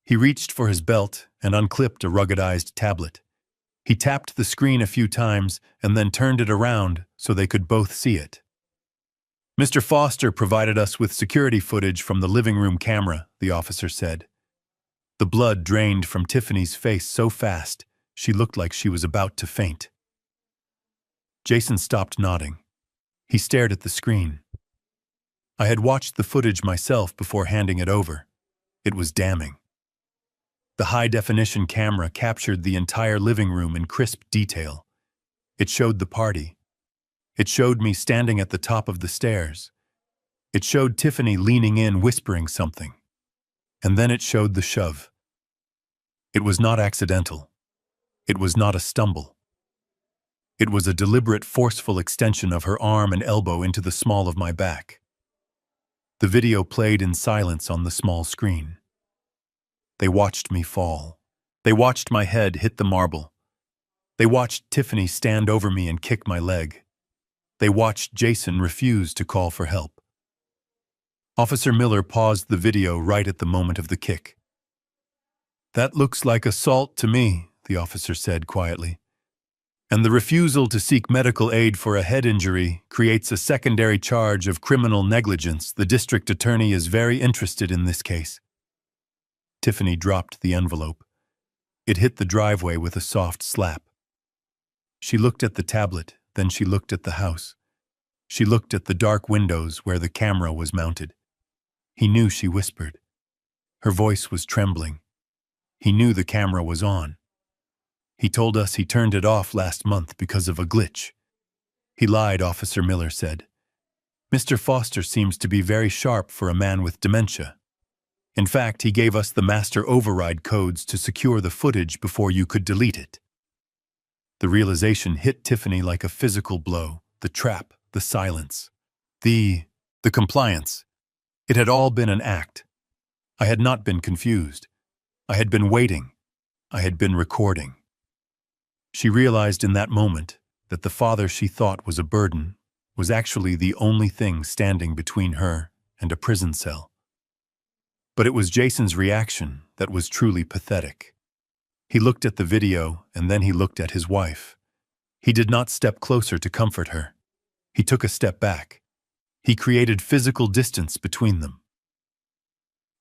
He reached for his belt and unclipped a ruggedized tablet. He tapped the screen a few times and then turned it around so they could both see it. "Mr. Foster provided us with security footage from the living room camera," the officer said. The blood drained from Tiffany's face so fast, she looked like she was about to faint. Jason stopped nodding. He stared at the screen. "I had watched the footage myself before handing it over. It was damning." The high-definition camera captured the entire living room in crisp detail. It showed the party. It showed me standing at the top of the stairs. It showed Tiffany leaning in, whispering something. And then it showed the shove. It was not accidental. It was not a stumble. It was a deliberate, forceful extension of her arm and elbow into the small of my back. The video played in silence on the small screen. They watched me fall. They watched my head hit the marble. They watched Tiffany stand over me and kick my leg. They watched Jason refuse to call for help. Officer Miller paused the video right at the moment of the kick. "That looks like assault to me," the officer said quietly. "And the refusal to seek medical aid for a head injury creates a secondary charge of criminal negligence. The district attorney is very interested in this case." Tiffany dropped the envelope. It hit the driveway with a soft slap. She looked at the tablet, then she looked at the house. She looked at the dark windows where the camera was mounted. He knew she whispered. Her voice was trembling. He knew the camera was on. "He told us he turned it off last month because of a glitch." "He lied," Officer Miller said. "Mr. Foster seems to be very sharp for a man with dementia. In fact, he gave us the master override codes to secure the footage before you could delete it." The realization hit Tiffany like a physical blow. The trap, the silence, the compliance. It had all been an act. I had not been confused. I had been waiting. I had been recording. She realized in that moment that the father she thought was a burden was actually the only thing standing between her and a prison cell. But it was Jason's reaction that was truly pathetic. He looked at the video and then he looked at his wife. He did not step closer to comfort her. He took a step back. He created physical distance between them.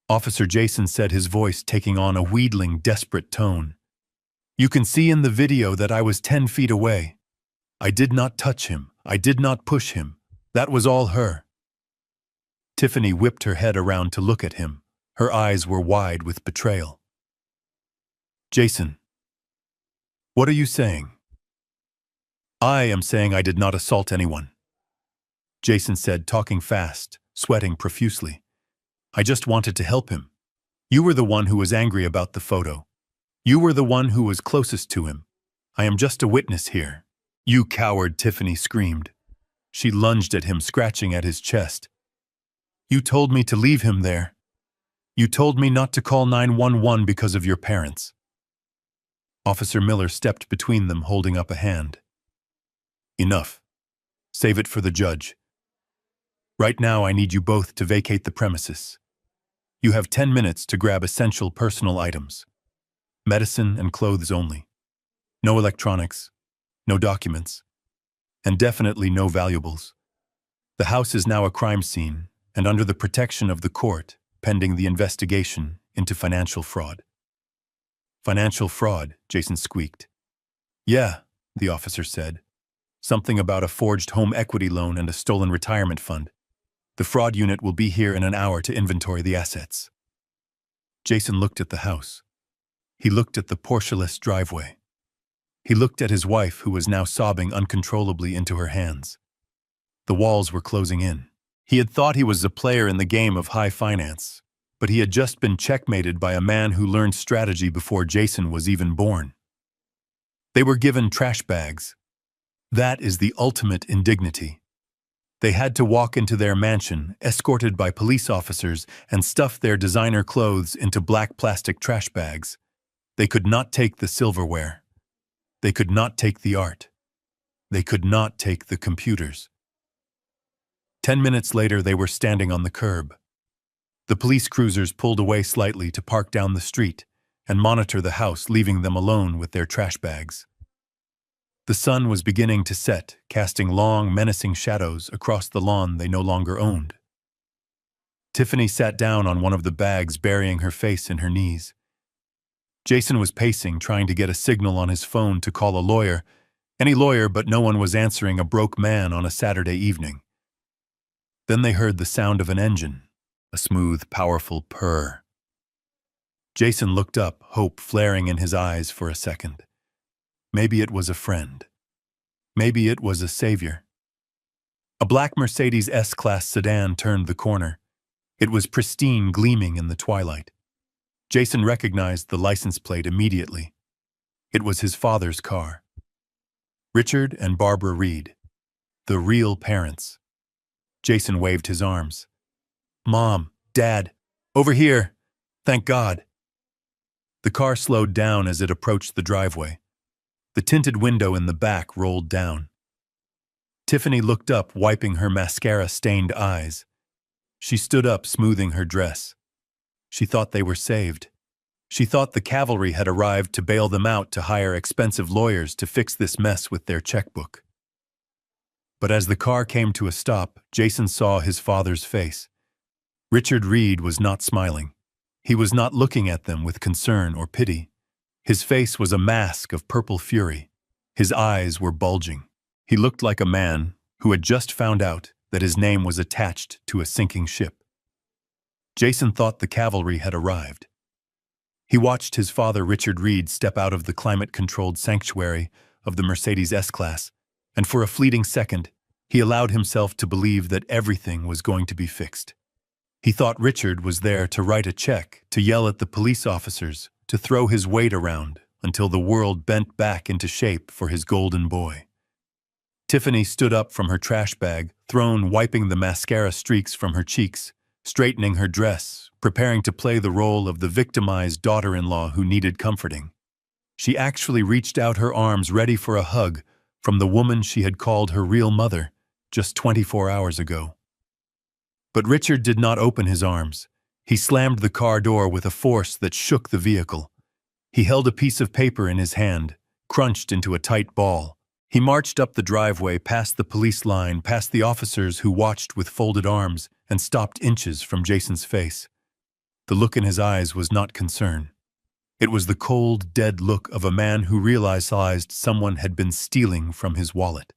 Officer Jason said, his voice taking on a wheedling, desperate tone. "You can see in the video that I was 10 feet away. I did not touch him. I did not push him. That was all her." Tiffany whipped her head around to look at him. Her eyes were wide with betrayal. "Jason, what are you saying?" "I am saying I did not assault anyone," Jason said, talking fast, sweating profusely. "I just wanted to help him. You were the one who was angry about the photo. You were the one who was closest to him. I am just a witness here." "You coward," Tiffany screamed. She lunged at him, scratching at his chest. "You told me to leave him there. You told me not to call 911 because of your parents." Officer Miller stepped between them, holding up a hand. "Enough. Save it for the judge. Right now I need you both to vacate the premises. You have 10 minutes to grab essential personal items. Medicine and clothes only. No electronics, no documents, and definitely no valuables. The house is now a crime scene and under the protection of the court, pending the investigation into financial fraud." "Financial fraud," Jason squeaked. "Yeah," the officer said. "Something about a forged home equity loan and a stolen retirement fund. The fraud unit will be here in an hour to inventory the assets." Jason looked at the house. He looked at the Porsche-less driveway. He looked at his wife, who was now sobbing uncontrollably into her hands. The walls were closing in. He had thought he was a player in the game of high finance, but he had just been checkmated by a man who learned strategy before Jason was even born. They were given trash bags. That is the ultimate indignity. They had to walk into their mansion, escorted by police officers, and stuff their designer clothes into black plastic trash bags. They could not take the silverware. They could not take the art. They could not take the computers. 10 minutes later, they were standing on the curb. The police cruisers pulled away slightly to park down the street and monitor the house, leaving them alone with their trash bags. The sun was beginning to set, casting long, menacing shadows across the lawn they no longer owned. Tiffany sat down on one of the bags, burying her face in her knees. Jason was pacing, trying to get a signal on his phone to call a lawyer. Any lawyer, but no one was answering a broke man on a Saturday evening. Then they heard the sound of an engine, a smooth, powerful purr. Jason looked up, hope flaring in his eyes for a second. Maybe it was a friend. Maybe it was a savior. A black Mercedes S-Class sedan turned the corner. It was pristine, gleaming in the twilight. Jason recognized the license plate immediately. It was his father's car. Richard and Barbara Reed, the real parents. Jason waved his arms. "Mom, Dad, over here! Thank God!" The car slowed down as it approached the driveway. The tinted window in the back rolled down. Tiffany looked up, wiping her mascara-stained eyes. She stood up, smoothing her dress. She thought they were saved. She thought the cavalry had arrived to bail them out, to hire expensive lawyers to fix this mess with their checkbook. But as the car came to a stop, Jason saw his father's face. Richard Reed was not smiling. He was not looking at them with concern or pity. His face was a mask of purple fury. His eyes were bulging. He looked like a man who had just found out that his name was attached to a sinking ship. Jason thought the cavalry had arrived. He watched his father, Richard Reed, step out of the climate-controlled sanctuary of the Mercedes S-Class, and for a fleeting second, he allowed himself to believe that everything was going to be fixed. He thought Richard was there to write a check, to yell at the police officers, to throw his weight around until the world bent back into shape for his golden boy. Tiffany stood up from her trash bag, wiping the mascara streaks from her cheeks, straightening her dress, preparing to play the role of the victimized daughter-in-law who needed comforting. She actually reached out her arms, ready for a hug from the woman she had called her real mother just 24 hours ago. But Richard did not open his arms. He slammed the car door with a force that shook the vehicle. He held a piece of paper in his hand, crunched into a tight ball. He marched up the driveway, past the police line, past the officers who watched with folded arms, and stopped inches from Jason's face. The look in his eyes was not concern. It was the cold, dead look of a man who realized someone had been stealing from his wallet.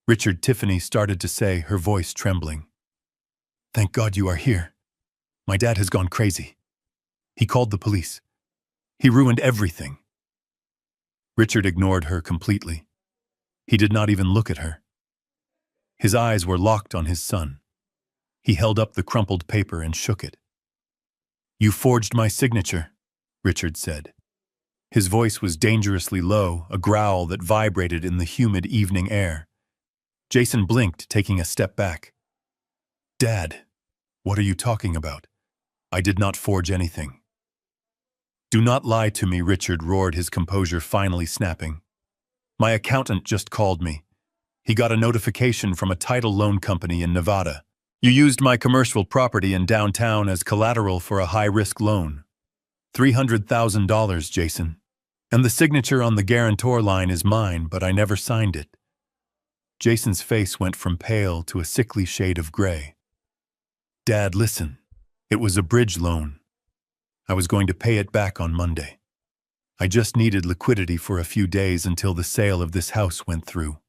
"Richard," Tiffany started to say, her voice trembling. "Thank God you are here. My dad has gone crazy. He called the police. He ruined everything." Richard ignored her completely. He did not even look at her. His eyes were locked on his son. He held up the crumpled paper and shook it. "You forged my signature," Richard said. His voice was dangerously low, a growl that vibrated in the humid evening air. Jason blinked, taking a step back. "Dad, what are you talking about? I did not forge anything." "Do not lie to me," Richard roared, his composure finally snapping. "My accountant just called me. He got a notification from a title loan company in Nevada. You used my commercial property in downtown as collateral for a high-risk loan. $300,000, Jason. And the signature on the guarantor line is mine, but I never signed it." Jason's face went from pale to a sickly shade of gray. "Dad, listen. It was a bridge loan. I was going to pay it back on Monday. I just needed liquidity for a few days until the sale of this house went through."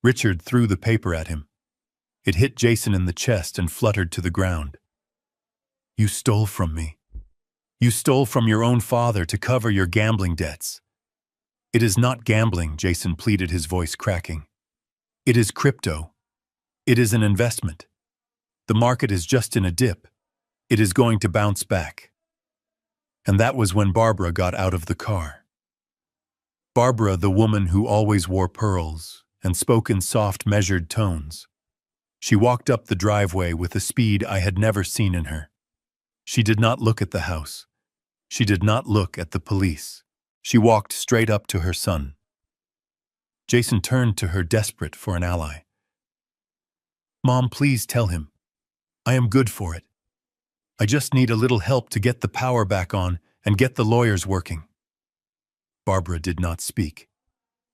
Richard threw the paper at him. It hit Jason in the chest and fluttered to the ground. "You stole from me. You stole from your own father to cover your gambling debts." "It is not gambling," Jason pleaded, his voice cracking. "It is crypto. It is an investment. The market is just in a dip. It is going to bounce back." And that was when Barbara got out of the car. Barbara, the woman who always wore pearls, and spoke in soft, measured tones. She walked up the driveway with a speed I had never seen in her. She did not look at the house. She did not look at the police. She walked straight up to her son. Jason turned to her, desperate for an ally. "Mom, please tell him. I am good for it. I just need a little help to get the power back on and get the lawyers working." Barbara did not speak.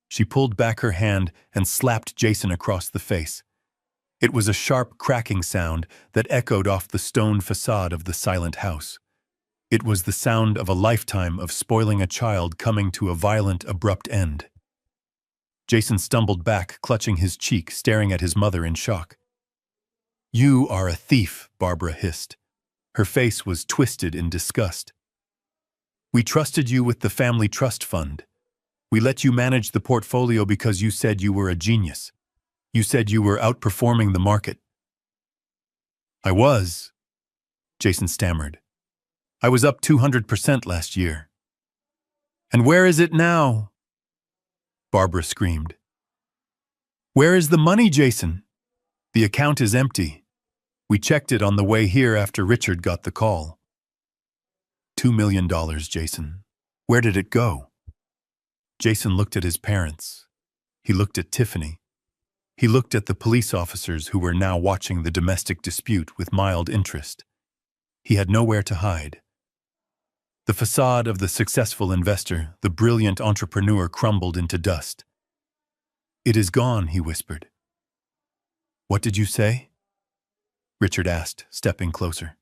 She pulled back her hand and slapped Jason across the face. It was a sharp cracking sound that echoed off the stone facade of the silent house. It was the sound of a lifetime of spoiling a child coming to a violent, abrupt end. Jason stumbled back, clutching his cheek, staring at his mother in shock. "You are a thief," Barbara hissed. Her face was twisted in disgust. "We trusted you with the family trust fund. We let you manage the portfolio because you said you were a genius. You said you were outperforming the market." "I was," Jason stammered. "I was up 200% last year." "And where is it now?" Barbara screamed. "Where is the money, Jason? The account is empty. We checked it on the way here after Richard got the call." $2 million, Jason. Where did it go?" Jason looked at his parents. He looked at Tiffany. He looked at the police officers who were now watching the domestic dispute with mild interest. He had nowhere to hide. The facade of the successful investor, the brilliant entrepreneur, crumbled into dust. "It is gone," he whispered. "What did you say?" Richard asked, stepping closer.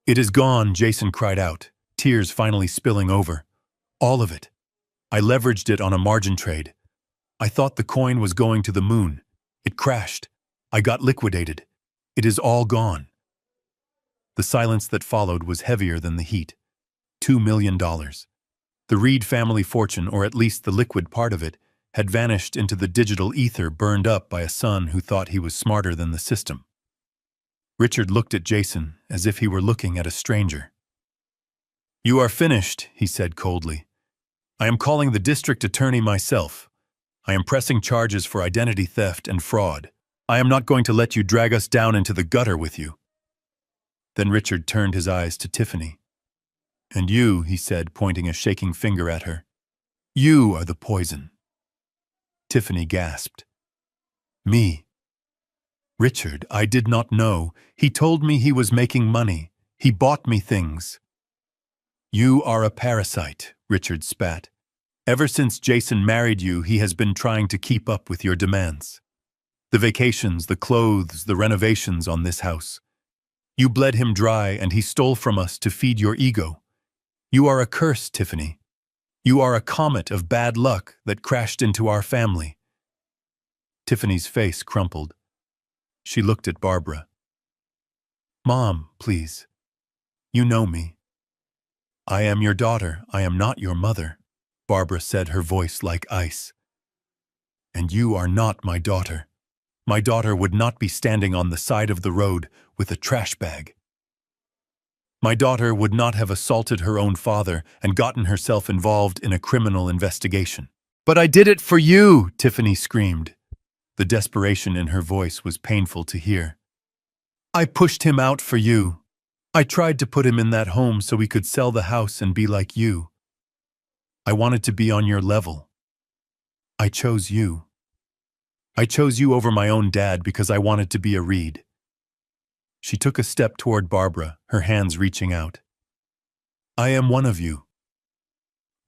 "It is gone," Jason cried out, tears finally spilling over. "All of it. I leveraged it on a margin trade. I thought the coin was going to the moon. It crashed. I got liquidated. It is all gone." The silence that followed was heavier than the heat. $2 million. The Reed family fortune, or at least the liquid part of it, had vanished into the digital ether, burned up by a son who thought he was smarter than the system. Richard looked at Jason as if he were looking at a stranger. "You are finished," he said coldly. "I am calling the district attorney myself. I am pressing charges for identity theft and fraud. I am not going to let you drag us down into the gutter with you." Then Richard turned his eyes to Tiffany. "And you," he said, pointing a shaking finger at her. "You are the poison." Tiffany gasped. "Me?" "Richard, I did not know. He told me he was making money. He bought me things." "You are a parasite," Richard spat. "Ever since Jason married you, he has been trying to keep up with your demands. The vacations, the clothes, the renovations on this house. You bled him dry and he stole from us to feed your ego. You are a curse, Tiffany. You are a comet of bad luck that crashed into our family." Tiffany's face crumpled. She looked at Barbara. "Mom, please. You know me." "I am your daughter. I am not your mother," Barbara said, her voice like ice. "And you are not my daughter. My daughter would not be standing on the side of the road with a trash bag. My daughter would not have assaulted her own father and gotten herself involved in a criminal investigation." "But I did it for you!" Tiffany screamed. The desperation in her voice was painful to hear. "I pushed him out for you. I tried to put him in that home so we could sell the house and be like you. I wanted to be on your level. I chose you. I chose you over my own dad because I wanted to be a Reed." She took a step toward Barbara, her hands reaching out. "I am one of you."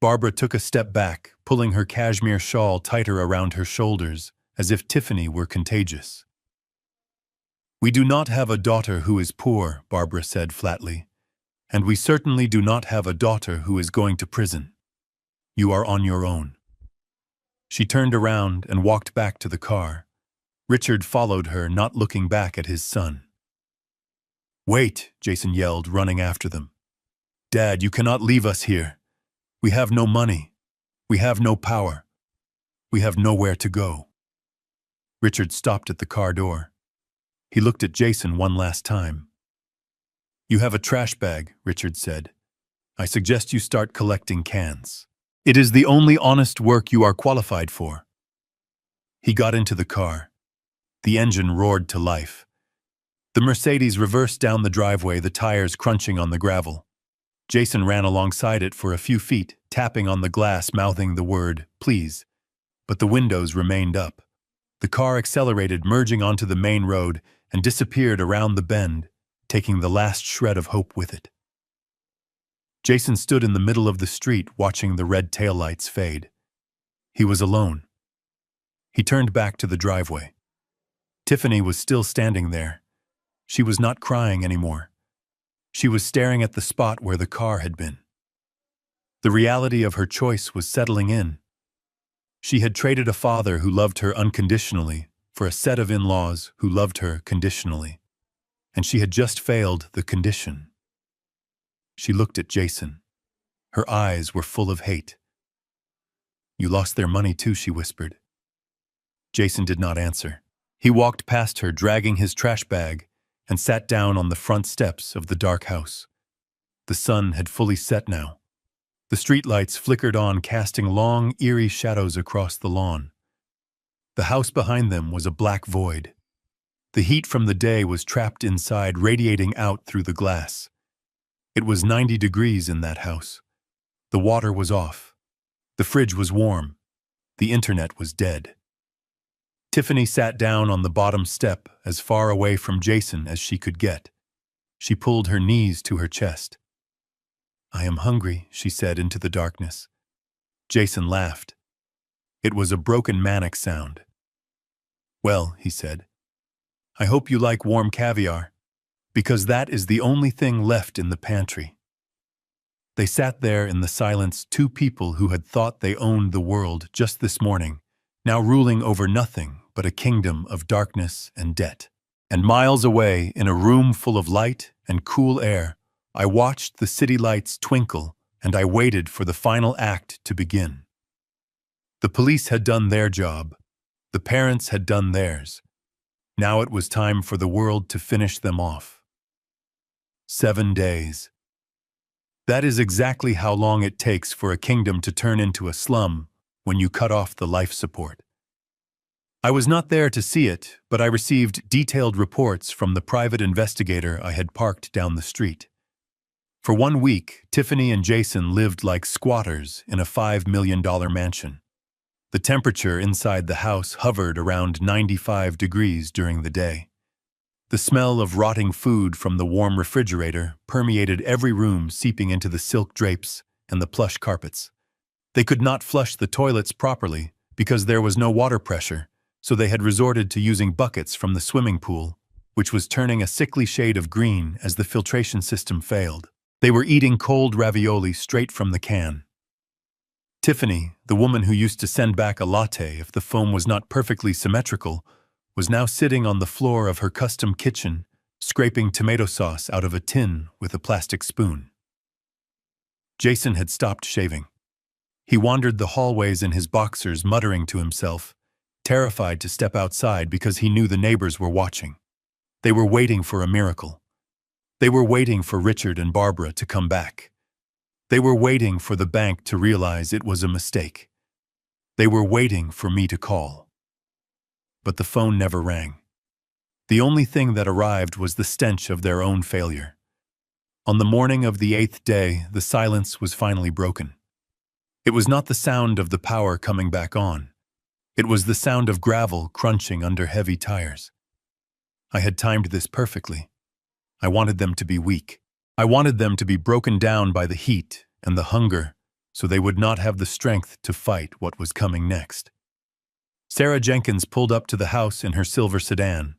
Barbara took a step back, pulling her cashmere shawl tighter around her shoulders, as if Tiffany were contagious. "We do not have a daughter who is poor," Barbara said flatly. "And we certainly do not have a daughter who is going to prison. You are on your own." She turned around and walked back to the car. Richard followed her, not looking back at his son. "Wait," Jason yelled, running after them. "Dad, you cannot leave us here. We have no money. We have no power. We have nowhere to go." Richard stopped at the car door. He looked at Jason one last time. "You have a trash bag," Richard said. "I suggest you start collecting cans. It is the only honest work you are qualified for." He got into the car. The engine roared to life. The Mercedes reversed down the driveway, the tires crunching on the gravel. Jason ran alongside it for a few feet, tapping on the glass, mouthing the word, "Please." But the windows remained up. The car accelerated, merging onto the main road, and disappeared around the bend, taking the last shred of hope with it. Jason stood in the middle of the street, watching the red taillights fade. He was alone. He turned back to the driveway. Tiffany was still standing there. She was not crying anymore. She was staring at the spot where the car had been. The reality of her choice was settling in. She had traded a father who loved her unconditionally for a set of in-laws who loved her conditionally. And she had just failed the condition. She looked at Jason. Her eyes were full of hate. "You lost their money too," she whispered. Jason did not answer. He walked past her, dragging his trash bag, and sat down on the front steps of the dark house. The sun had fully set now. The streetlights flickered on, casting long, eerie shadows across the lawn. The house behind them was a black void. The heat from the day was trapped inside, radiating out through the glass. It was 90 degrees in that house. The water was off. The fridge was warm. The internet was dead. Tiffany sat down on the bottom step, as far away from Jason as she could get. She pulled her knees to her chest. "I am hungry," she said into the darkness. Jason laughed. It was a broken manic sound. "Well," he said, "I hope you like warm caviar, because that is the only thing left in the pantry." They sat there in the silence, two people who had thought they owned the world just this morning, now ruling over nothing but a kingdom of darkness and debt. And miles away, in a room full of light and cool air, I watched the city lights twinkle, and I waited for the final act to begin. The police had done their job. The parents had done theirs. Now it was time for the world to finish them off. 7 days. That is exactly how long it takes for a kingdom to turn into a slum when you cut off the life support. I was not there to see it, but I received detailed reports from the private investigator I had parked down the street. For 1 week, Tiffany and Jason lived like squatters in a $5 million mansion. The temperature inside the house hovered around 95 degrees during the day. The smell of rotting food from the warm refrigerator permeated every room, seeping into the silk drapes and the plush carpets. They could not flush the toilets properly because there was no water pressure, so they had resorted to using buckets from the swimming pool, which was turning a sickly shade of green as the filtration system failed. They were eating cold ravioli straight from the can. Tiffany, the woman who used to send back a latte if the foam was not perfectly symmetrical, was now sitting on the floor of her custom kitchen, scraping tomato sauce out of a tin with a plastic spoon. Jason had stopped shaving. He wandered the hallways in his boxers, muttering to himself, terrified to step outside because he knew the neighbors were watching. They were waiting for a miracle. They were waiting for Richard and Barbara to come back. They were waiting for the bank to realize it was a mistake. They were waiting for me to call. But the phone never rang. The only thing that arrived was the stench of their own failure. On the morning of the 8th day, the silence was finally broken. It was not the sound of the power coming back on. It was the sound of gravel crunching under heavy tires. I had timed this perfectly. I wanted them to be weak. I wanted them to be broken down by the heat and the hunger, so they would not have the strength to fight what was coming next. Sarah Jenkins pulled up to the house in her silver sedan.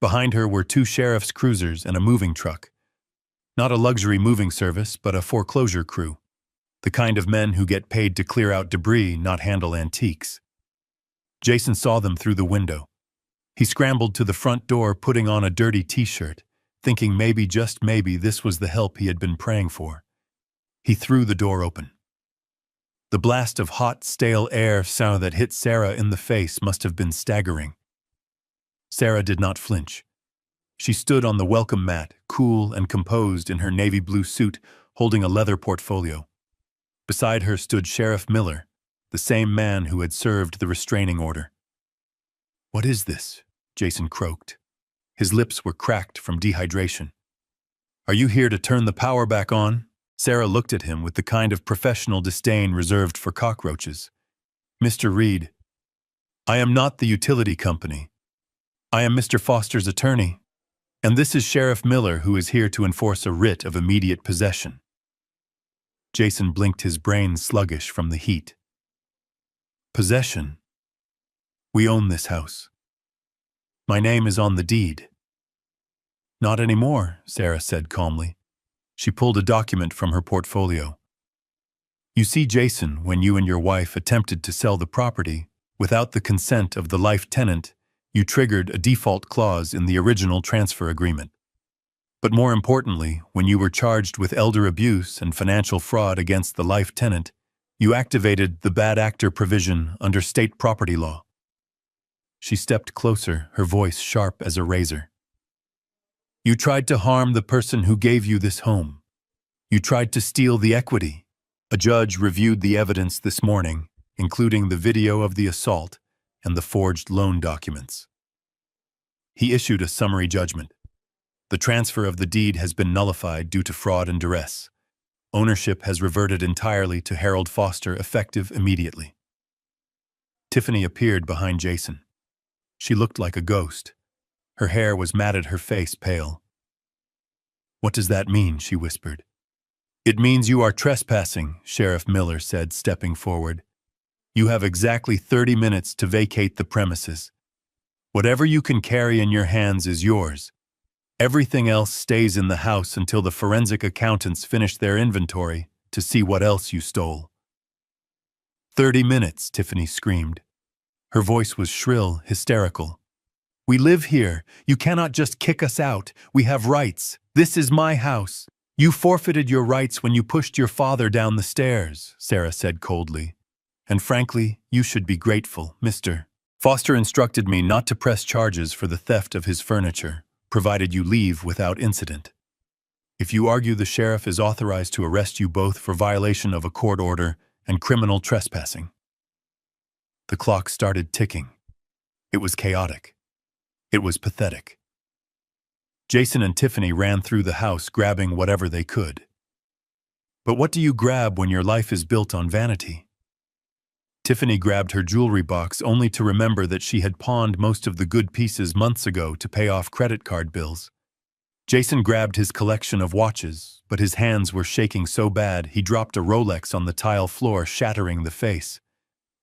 Behind her were 2 sheriff's cruisers and a moving truck. Not a luxury moving service, but a foreclosure crew. The kind of men who get paid to clear out debris, not handle antiques. Jason saw them through the window. He scrambled to the front door, putting on a dirty t-shirt, thinking maybe, just maybe, this was the help he had been praying for. He threw the door open. The blast of hot, stale air sound that hit Sarah in the face must have been staggering. Sarah did not flinch. She stood on the welcome mat, cool and composed in her navy blue suit, holding a leather portfolio. Beside her stood Sheriff Miller, the same man who had served the restraining order. "What is this?" Jason croaked. His lips were cracked from dehydration. "Are you here to turn the power back on?" Sarah looked at him with the kind of professional disdain reserved for cockroaches. "Mr. Reed, I am not the utility company. I am Mr. Foster's attorney, and this is Sheriff Miller, who is here to enforce a writ of immediate possession." Jason blinked, his brain sluggish from the heat. "Possession? We own this house. My name is on the deed." "Not anymore," Sarah said calmly. She pulled a document from her portfolio. "You see, Jason, when you and your wife attempted to sell the property, without the consent of the life tenant, you triggered a default clause in the original transfer agreement. But more importantly, when you were charged with elder abuse and financial fraud against the life tenant, you activated the bad actor provision under state property law." She stepped closer, her voice sharp as a razor. "You tried to harm the person who gave you this home. You tried to steal the equity." A judge reviewed the evidence this morning, including the video of the assault and the forged loan documents. He issued a summary judgment. The transfer of the deed has been nullified due to fraud and duress. Ownership has reverted entirely to Harold Foster, effective immediately. Tiffany appeared behind Jason. She looked like a ghost. Her hair was matted, her face pale. "What does that mean?" she whispered. "It means you are trespassing," Sheriff Miller said, stepping forward. "You have exactly 30 minutes to vacate the premises. Whatever you can carry in your hands is yours. Everything else stays in the house until the forensic accountants finish their inventory to see what else you stole." 30 minutes, Tiffany screamed. Her voice was shrill, hysterical. "We live here. You cannot just kick us out. We have rights. This is my house." "You forfeited your rights when you pushed your father down the stairs," Sarah said coldly. "And frankly, you should be grateful, Mr. Foster instructed me not to press charges for the theft of his furniture, provided you leave without incident. If you argue, the sheriff is authorized to arrest you both for violation of a court order and criminal trespassing." The clock started ticking. It was chaotic. It was pathetic. Jason and Tiffany ran through the house, grabbing whatever they could. But what do you grab when your life is built on vanity? Tiffany grabbed her jewelry box only to remember that she had pawned most of the good pieces months ago to pay off credit card bills. Jason grabbed his collection of watches, but his hands were shaking so bad he dropped a Rolex on the tile floor, shattering the face.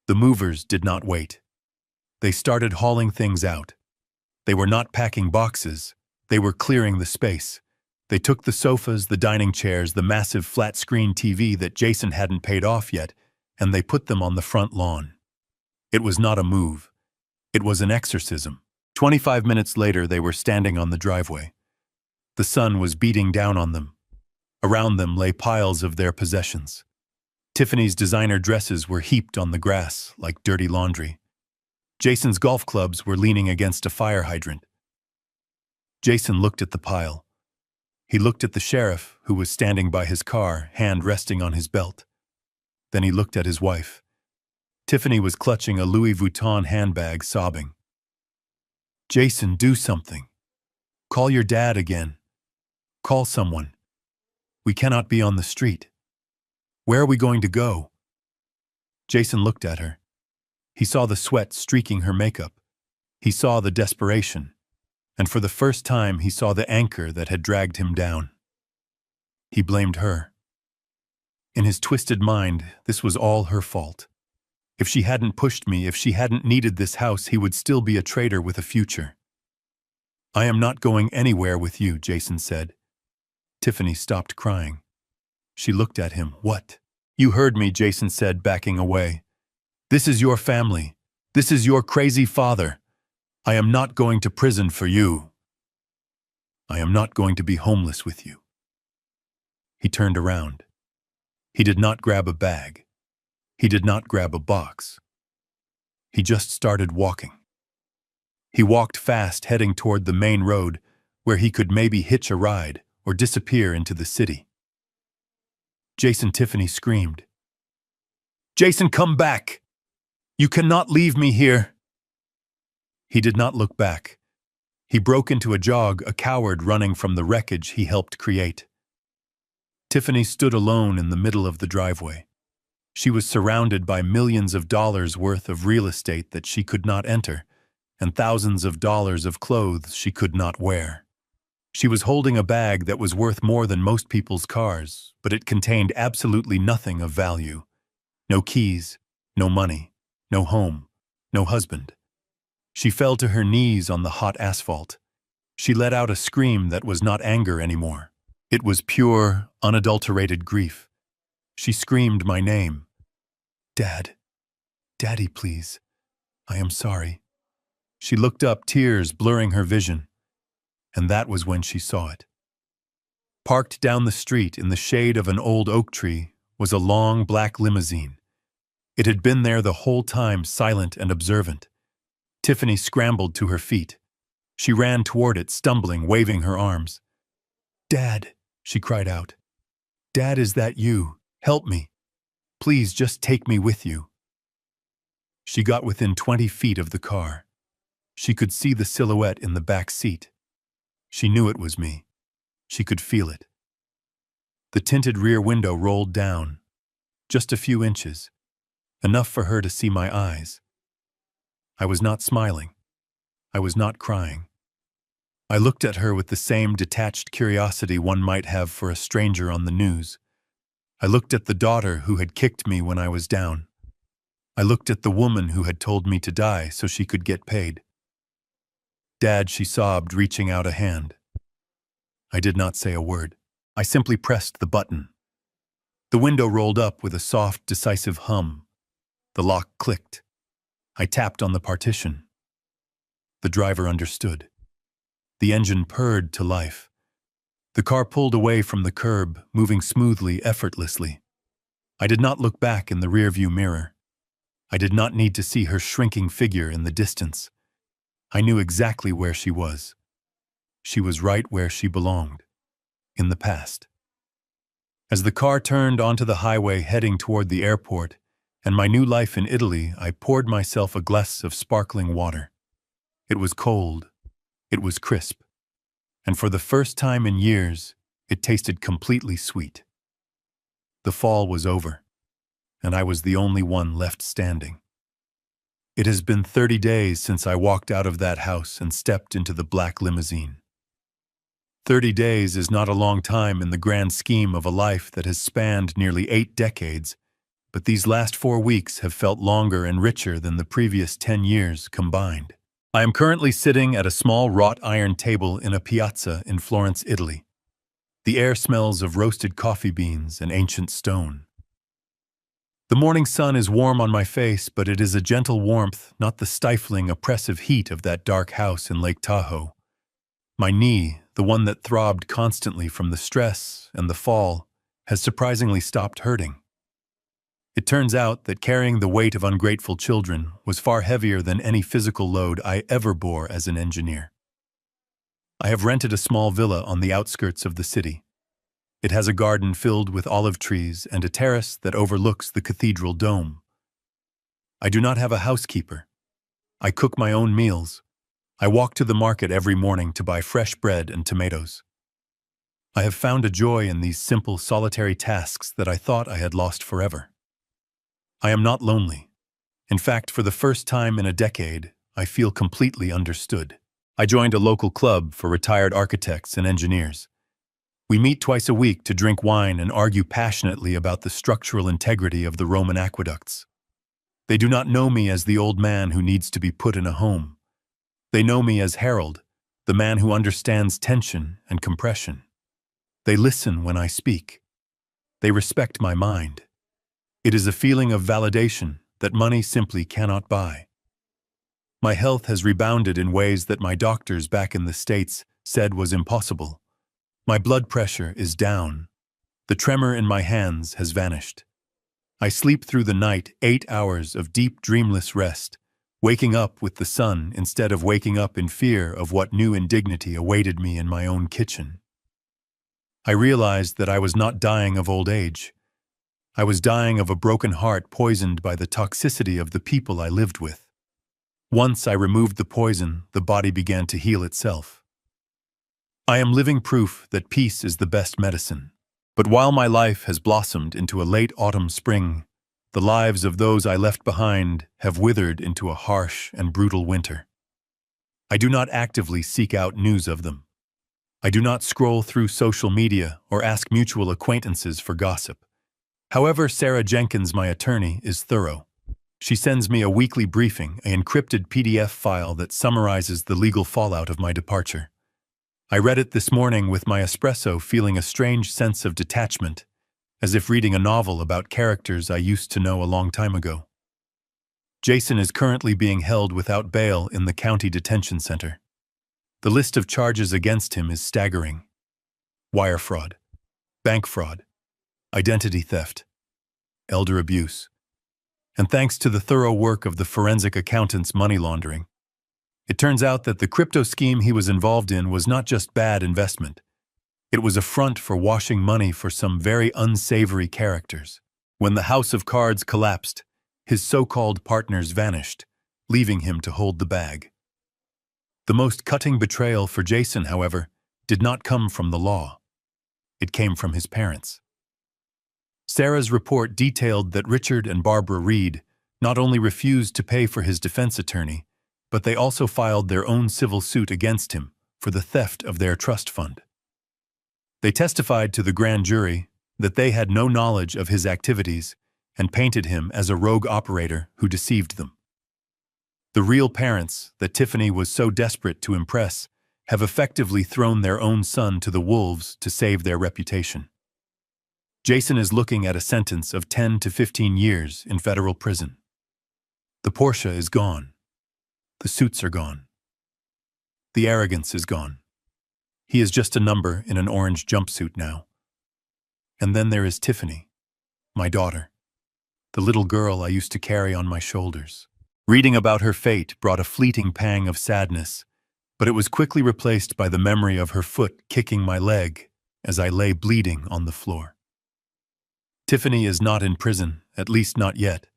The movers did not wait. They started hauling things out. They were not packing boxes. They were clearing the space. They took the sofas, the dining chairs, the massive flat-screen TV that Jason hadn't paid off yet, and they put them on the front lawn. It was not a move. It was an exorcism. 25 minutes later, they were standing on the driveway. The sun was beating down on them. Around them lay piles of their possessions. Tiffany's designer dresses were heaped on the grass like dirty laundry. Jason's golf clubs were leaning against a fire hydrant. Jason looked at the pile. He looked at the sheriff, who was standing by his car, hand resting on his belt. Then he looked at his wife. Tiffany was clutching a Louis Vuitton handbag, sobbing. "Jason, do something. Call your dad again. Call someone. We cannot be on the street. Where are we going to go?" Jason looked at her. He saw the sweat streaking her makeup. He saw the desperation. And for the first time, he saw the anchor that had dragged him down. He blamed her. In his twisted mind, this was all her fault. If she hadn't pushed me, if she hadn't needed this house, he would still be a traitor with a future. "I am not going anywhere with you," Jason said. Tiffany stopped crying. She looked at him. "What?" "You heard me," Jason said, backing away. "This is your family. This is your crazy father. I am not going to prison for you. I am not going to be homeless with you." He turned around. He did not grab a bag. He did not grab a box. He just started walking. He walked fast, heading toward the main road, where he could maybe hitch a ride or disappear into the city. "Jason," Tiffany screamed. "Jason, come back! You cannot leave me here!" He did not look back. He broke into a jog, a coward running from the wreckage he helped create. Tiffany stood alone in the middle of the driveway. She was surrounded by millions of dollars worth of real estate that she could not enter, and thousands of dollars of clothes she could not wear. She was holding a bag that was worth more than most people's cars, but it contained absolutely nothing of value. No keys, no money, no home, no husband. She fell to her knees on the hot asphalt. She let out a scream that was not anger anymore. It was pure, unadulterated grief. She screamed my name. "Dad. Daddy, please. I am sorry." She looked up, tears blurring her vision. And that was when she saw it. Parked down the street in the shade of an old oak tree was a long black limousine. It had been there the whole time, silent and observant. Tiffany scrambled to her feet. She ran toward it, stumbling, waving her arms. "Dad," she cried out. "Dad, is that you? Help me. Please just take me with you." She got within 20 feet of the car. She could see the silhouette in the back seat. She knew it was me. She could feel it. The tinted rear window rolled down, just a few inches, enough for her to see my eyes. I was not smiling. I was not crying. I looked at her with the same detached curiosity one might have for a stranger on the news. I looked at the daughter who had kicked me when I was down. I looked at the woman who had told me to die so she could get paid. "Dad," she sobbed, reaching out a hand. I did not say a word. I simply pressed the button. The window rolled up with a soft, decisive hum. The lock clicked. I tapped on the partition. The driver understood. The engine purred to life. The car pulled away from the curb, moving smoothly, effortlessly. I did not look back in the rearview mirror. I did not need to see her shrinking figure in the distance. I knew exactly where she was. She was right where she belonged, in the past. As the car turned onto the highway heading toward the airport and my new life in Italy, I poured myself a glass of sparkling water. It was cold. It was crisp. And for the first time in years, it tasted completely sweet. The fall was over, and I was the only one left standing. It has been 30 days since I walked out of that house and stepped into the black limousine. 30 days is not a long time in the grand scheme of a life that has spanned nearly 8 decades, but these last 4 weeks have felt longer and richer than the previous 10 years combined. I am currently sitting at a small wrought iron table in a piazza in Florence, Italy. The air smells of roasted coffee beans and ancient stone. The morning sun is warm on my face, but it is a gentle warmth, not the stifling, oppressive heat of that dark house in Lake Tahoe. My knee, the one that throbbed constantly from the stress and the fall, has surprisingly stopped hurting. It turns out that carrying the weight of ungrateful children was far heavier than any physical load I ever bore as an engineer. I have rented a small villa on the outskirts of the city. It has a garden filled with olive trees and a terrace that overlooks the cathedral dome. I do not have a housekeeper. I cook my own meals. I walk to the market every morning to buy fresh bread and tomatoes. I have found a joy in these simple, solitary tasks that I thought I had lost forever. I am not lonely. In fact, for the first time in a decade, I feel completely understood. I joined a local club for retired architects and engineers. We meet twice a week to drink wine and argue passionately about the structural integrity of the Roman aqueducts. They do not know me as the old man who needs to be put in a home. They know me as Harold, the man who understands tension and compression. They listen when I speak. They respect my mind. It is a feeling of validation that money simply cannot buy. My health has rebounded in ways that my doctors back in the States said was impossible. My blood pressure is down. The tremor in my hands has vanished. I sleep through the night 8 hours of deep, dreamless rest, waking up with the sun instead of waking up in fear of what new indignity awaited me in my own kitchen. I realized that I was not dying of old age. I was dying of a broken heart poisoned by the toxicity of the people I lived with. Once I removed the poison, the body began to heal itself. I am living proof that peace is the best medicine. But while my life has blossomed into a late autumn spring, the lives of those I left behind have withered into a harsh and brutal winter. I do not actively seek out news of them. I do not scroll through social media or ask mutual acquaintances for gossip. However, Sarah Jenkins, my attorney, is thorough. She sends me a weekly briefing, an encrypted PDF file that summarizes the legal fallout of my departure. I read it this morning with my espresso, feeling a strange sense of detachment, as if reading a novel about characters I used to know a long time ago. Jason is currently being held without bail in the county detention center. The list of charges against him is staggering: wire fraud, bank fraud, identity theft, elder abuse, and thanks to the thorough work of the forensic accountants, money laundering. It turns out that the crypto scheme he was involved in was not just bad investment. It was a front for washing money for some very unsavory characters. When the house of cards collapsed, his so-called partners vanished, leaving him to hold the bag. The most cutting betrayal for Jason, however, did not come from the law. It came from his parents. Sarah's report detailed that Richard and Barbara Reed not only refused to pay for his defense attorney, but they also filed their own civil suit against him for the theft of their trust fund. They testified to the grand jury that they had no knowledge of his activities and painted him as a rogue operator who deceived them. The real parents that Tiffany was so desperate to impress have effectively thrown their own son to the wolves to save their reputation. Jason is looking at a sentence of 10 to 15 years in federal prison. The Porsche is gone. The suits are gone. The arrogance is gone. He is just a number in an orange jumpsuit now. And then there is Tiffany, my daughter, the little girl I used to carry on my shoulders. Reading about her fate brought a fleeting pang of sadness, but it was quickly replaced by the memory of her foot kicking my leg as I lay bleeding on the floor. Tiffany is not in prison, at least not yet.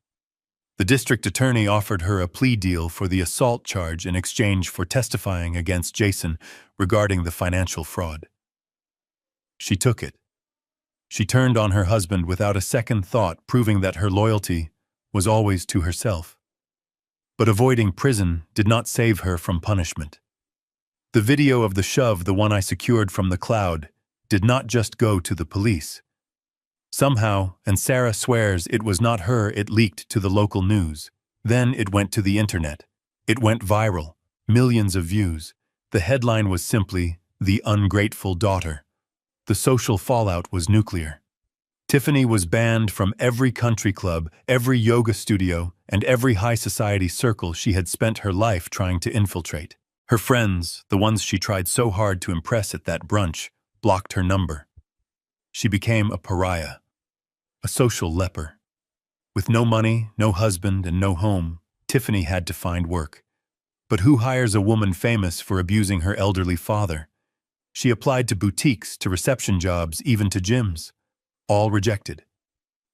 The district attorney offered her a plea deal for the assault charge in exchange for testifying against Jason regarding the financial fraud. She took it. She turned on her husband without a second thought, proving that her loyalty was always to herself. But avoiding prison did not save her from punishment. The video of the shove, the one I secured from the cloud, did not just go to the police. Somehow, and Sarah swears it was not her, it leaked to the local news. Then it went to the internet. It went viral, millions of views. The headline was simply, "The Ungrateful Daughter." The social fallout was nuclear. Tiffany was banned from every country club, every yoga studio, and every high society circle she had spent her life trying to infiltrate. Her friends, the ones she tried so hard to impress at that brunch, blocked her number. She became a pariah, a social leper. With no money, no husband, and no home, Tiffany had to find work. But who hires a woman famous for abusing her elderly father? She applied to boutiques, to reception jobs, even to gyms. All rejected.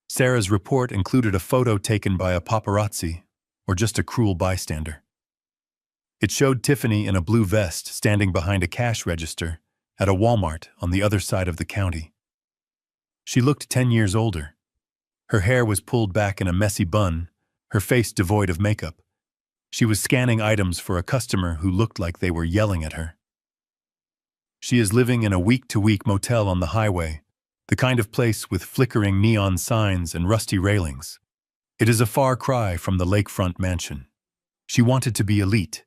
Sarah's report included a photo taken by a paparazzi, or just a cruel bystander. It showed Tiffany in a blue vest standing behind a cash register at a Walmart on the other side of the county. She looked 10 years older. Her hair was pulled back in a messy bun, her face devoid of makeup. She was scanning items for a customer who looked like they were yelling at her. She is living in a week-to-week motel on the highway, the kind of place with flickering neon signs and rusty railings. It is a far cry from the lakefront mansion. She wanted to be elite.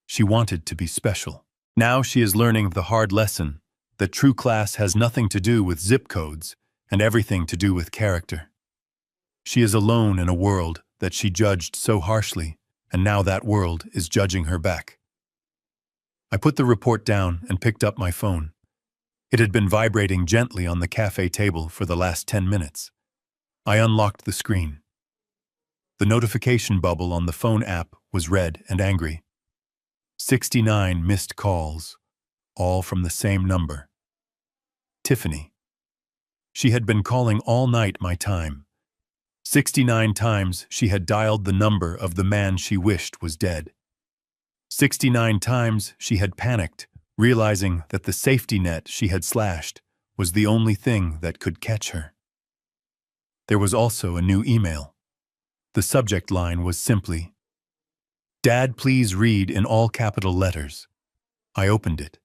She wanted to be special. Now she is learning the hard lesson that true class has nothing to do with zip codes and everything to do with character. She is alone in a world that she judged so harshly, and now that world is judging her back. I put the report down and picked up my phone. It had been vibrating gently on the cafe table for the last 10 minutes. I unlocked the screen. The notification bubble on the phone app was red and angry. 69 missed calls, all from the same number. Tiffany. She had been calling all night my time. 69 times she had dialed the number of the man she wished was dead. 69 times she had panicked, realizing that the safety net she had slashed was the only thing that could catch her. There was also a new email. The subject line was simply, "Dad, please read in all capital letters." I opened it.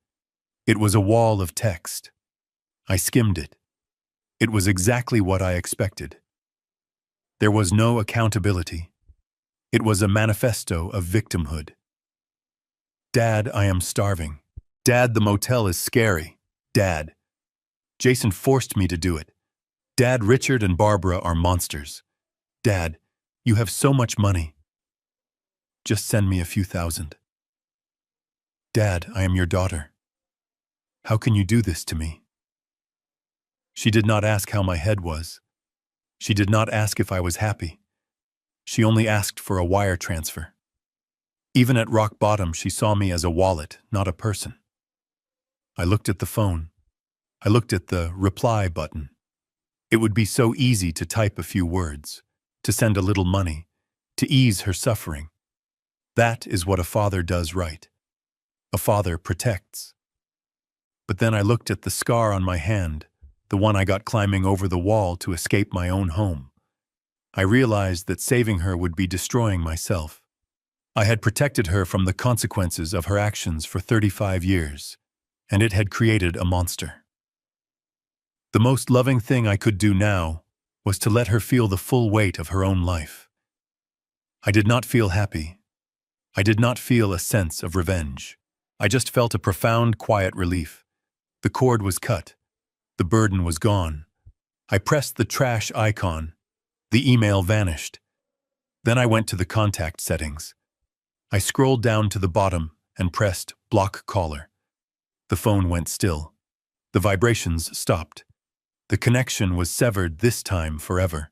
It was a wall of text. I skimmed it. It was exactly what I expected. There was no accountability. It was a manifesto of victimhood. "Dad, I am starving. Dad, the motel is scary. Dad, Jason forced me to do it. Dad, Richard and Barbara are monsters. Dad, you have so much money. Just send me a few thousand. Dad, I am your daughter. How can you do this to me?" She did not ask how my head was. She did not ask if I was happy. She only asked for a wire transfer. Even at rock bottom, she saw me as a wallet, not a person. I looked at the phone. I looked at the reply button. It would be so easy to type a few words, to send a little money, to ease her suffering. That is what a father does, right? A father protects. But then I looked at the scar on my hand, the one I got climbing over the wall to escape my own home. I realized that saving her would be destroying myself. I had protected her from the consequences of her actions for 35 years, and it had created a monster. The most loving thing I could do now was to let her feel the full weight of her own life. I did not feel happy. I did not feel a sense of revenge. I just felt a profound, quiet relief. The cord was cut. The burden was gone. I pressed the trash icon. The email vanished. Then I went to the contact settings. I scrolled down to the bottom and pressed block caller. The phone went still. The vibrations stopped. The connection was severed, this time forever.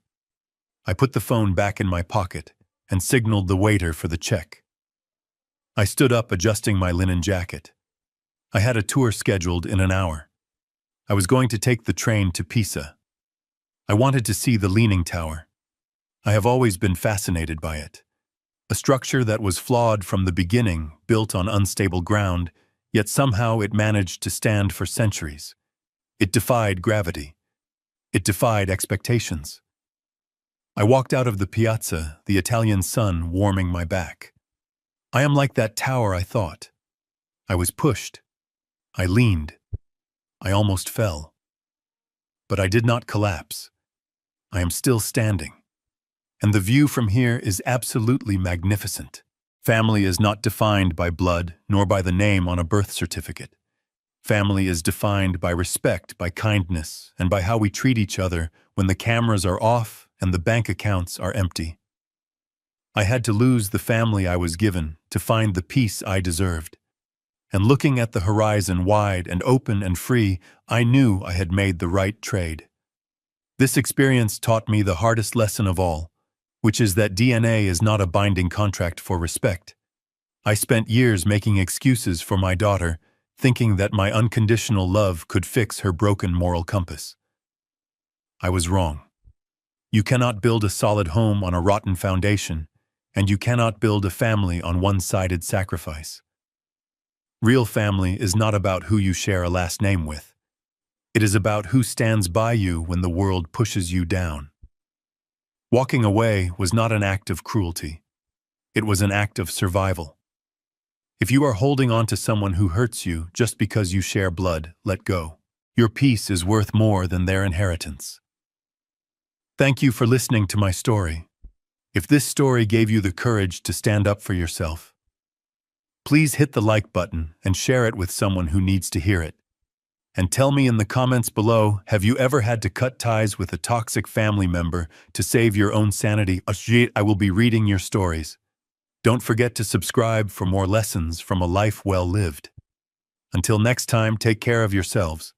I put the phone back in my pocket and signaled the waiter for the check. I stood up, adjusting my linen jacket. I had a tour scheduled in an hour. I was going to take the train to Pisa. I wanted to see the Leaning Tower. I have always been fascinated by it. A structure that was flawed from the beginning, built on unstable ground, yet somehow it managed to stand for centuries. It defied gravity. It defied expectations. I walked out of the piazza, the Italian sun warming my back. I am like that tower, I thought. I was pushed. I leaned. I almost fell. But I did not collapse. I am still standing. And the view from here is absolutely magnificent. Family is not defined by blood, nor by the name on a birth certificate. Family is defined by respect, by kindness, and by how we treat each other when the cameras are off and the bank accounts are empty. I had to lose the family I was given to find the peace I deserved. And looking at the horizon wide and open and free, I knew I had made the right trade. This experience taught me the hardest lesson of all, which is that DNA is not a binding contract for respect. I spent years making excuses for my daughter, thinking that my unconditional love could fix her broken moral compass. I was wrong. You cannot build a solid home on a rotten foundation, and you cannot build a family on one-sided sacrifice. Real family is not about who you share a last name with. It is about who stands by you when the world pushes you down. Walking away was not an act of cruelty. It was an act of survival. If you are holding on to someone who hurts you just because you share blood, let go. Your peace is worth more than their inheritance. Thank you for listening to my story. If this story gave you the courage to stand up for yourself, please hit the like button and share it with someone who needs to hear it. And tell me in the comments below, have you ever had to cut ties with a toxic family member to save your own sanity? I will be reading your stories. Don't forget to subscribe for more lessons from a life well lived. Until next time, take care of yourselves.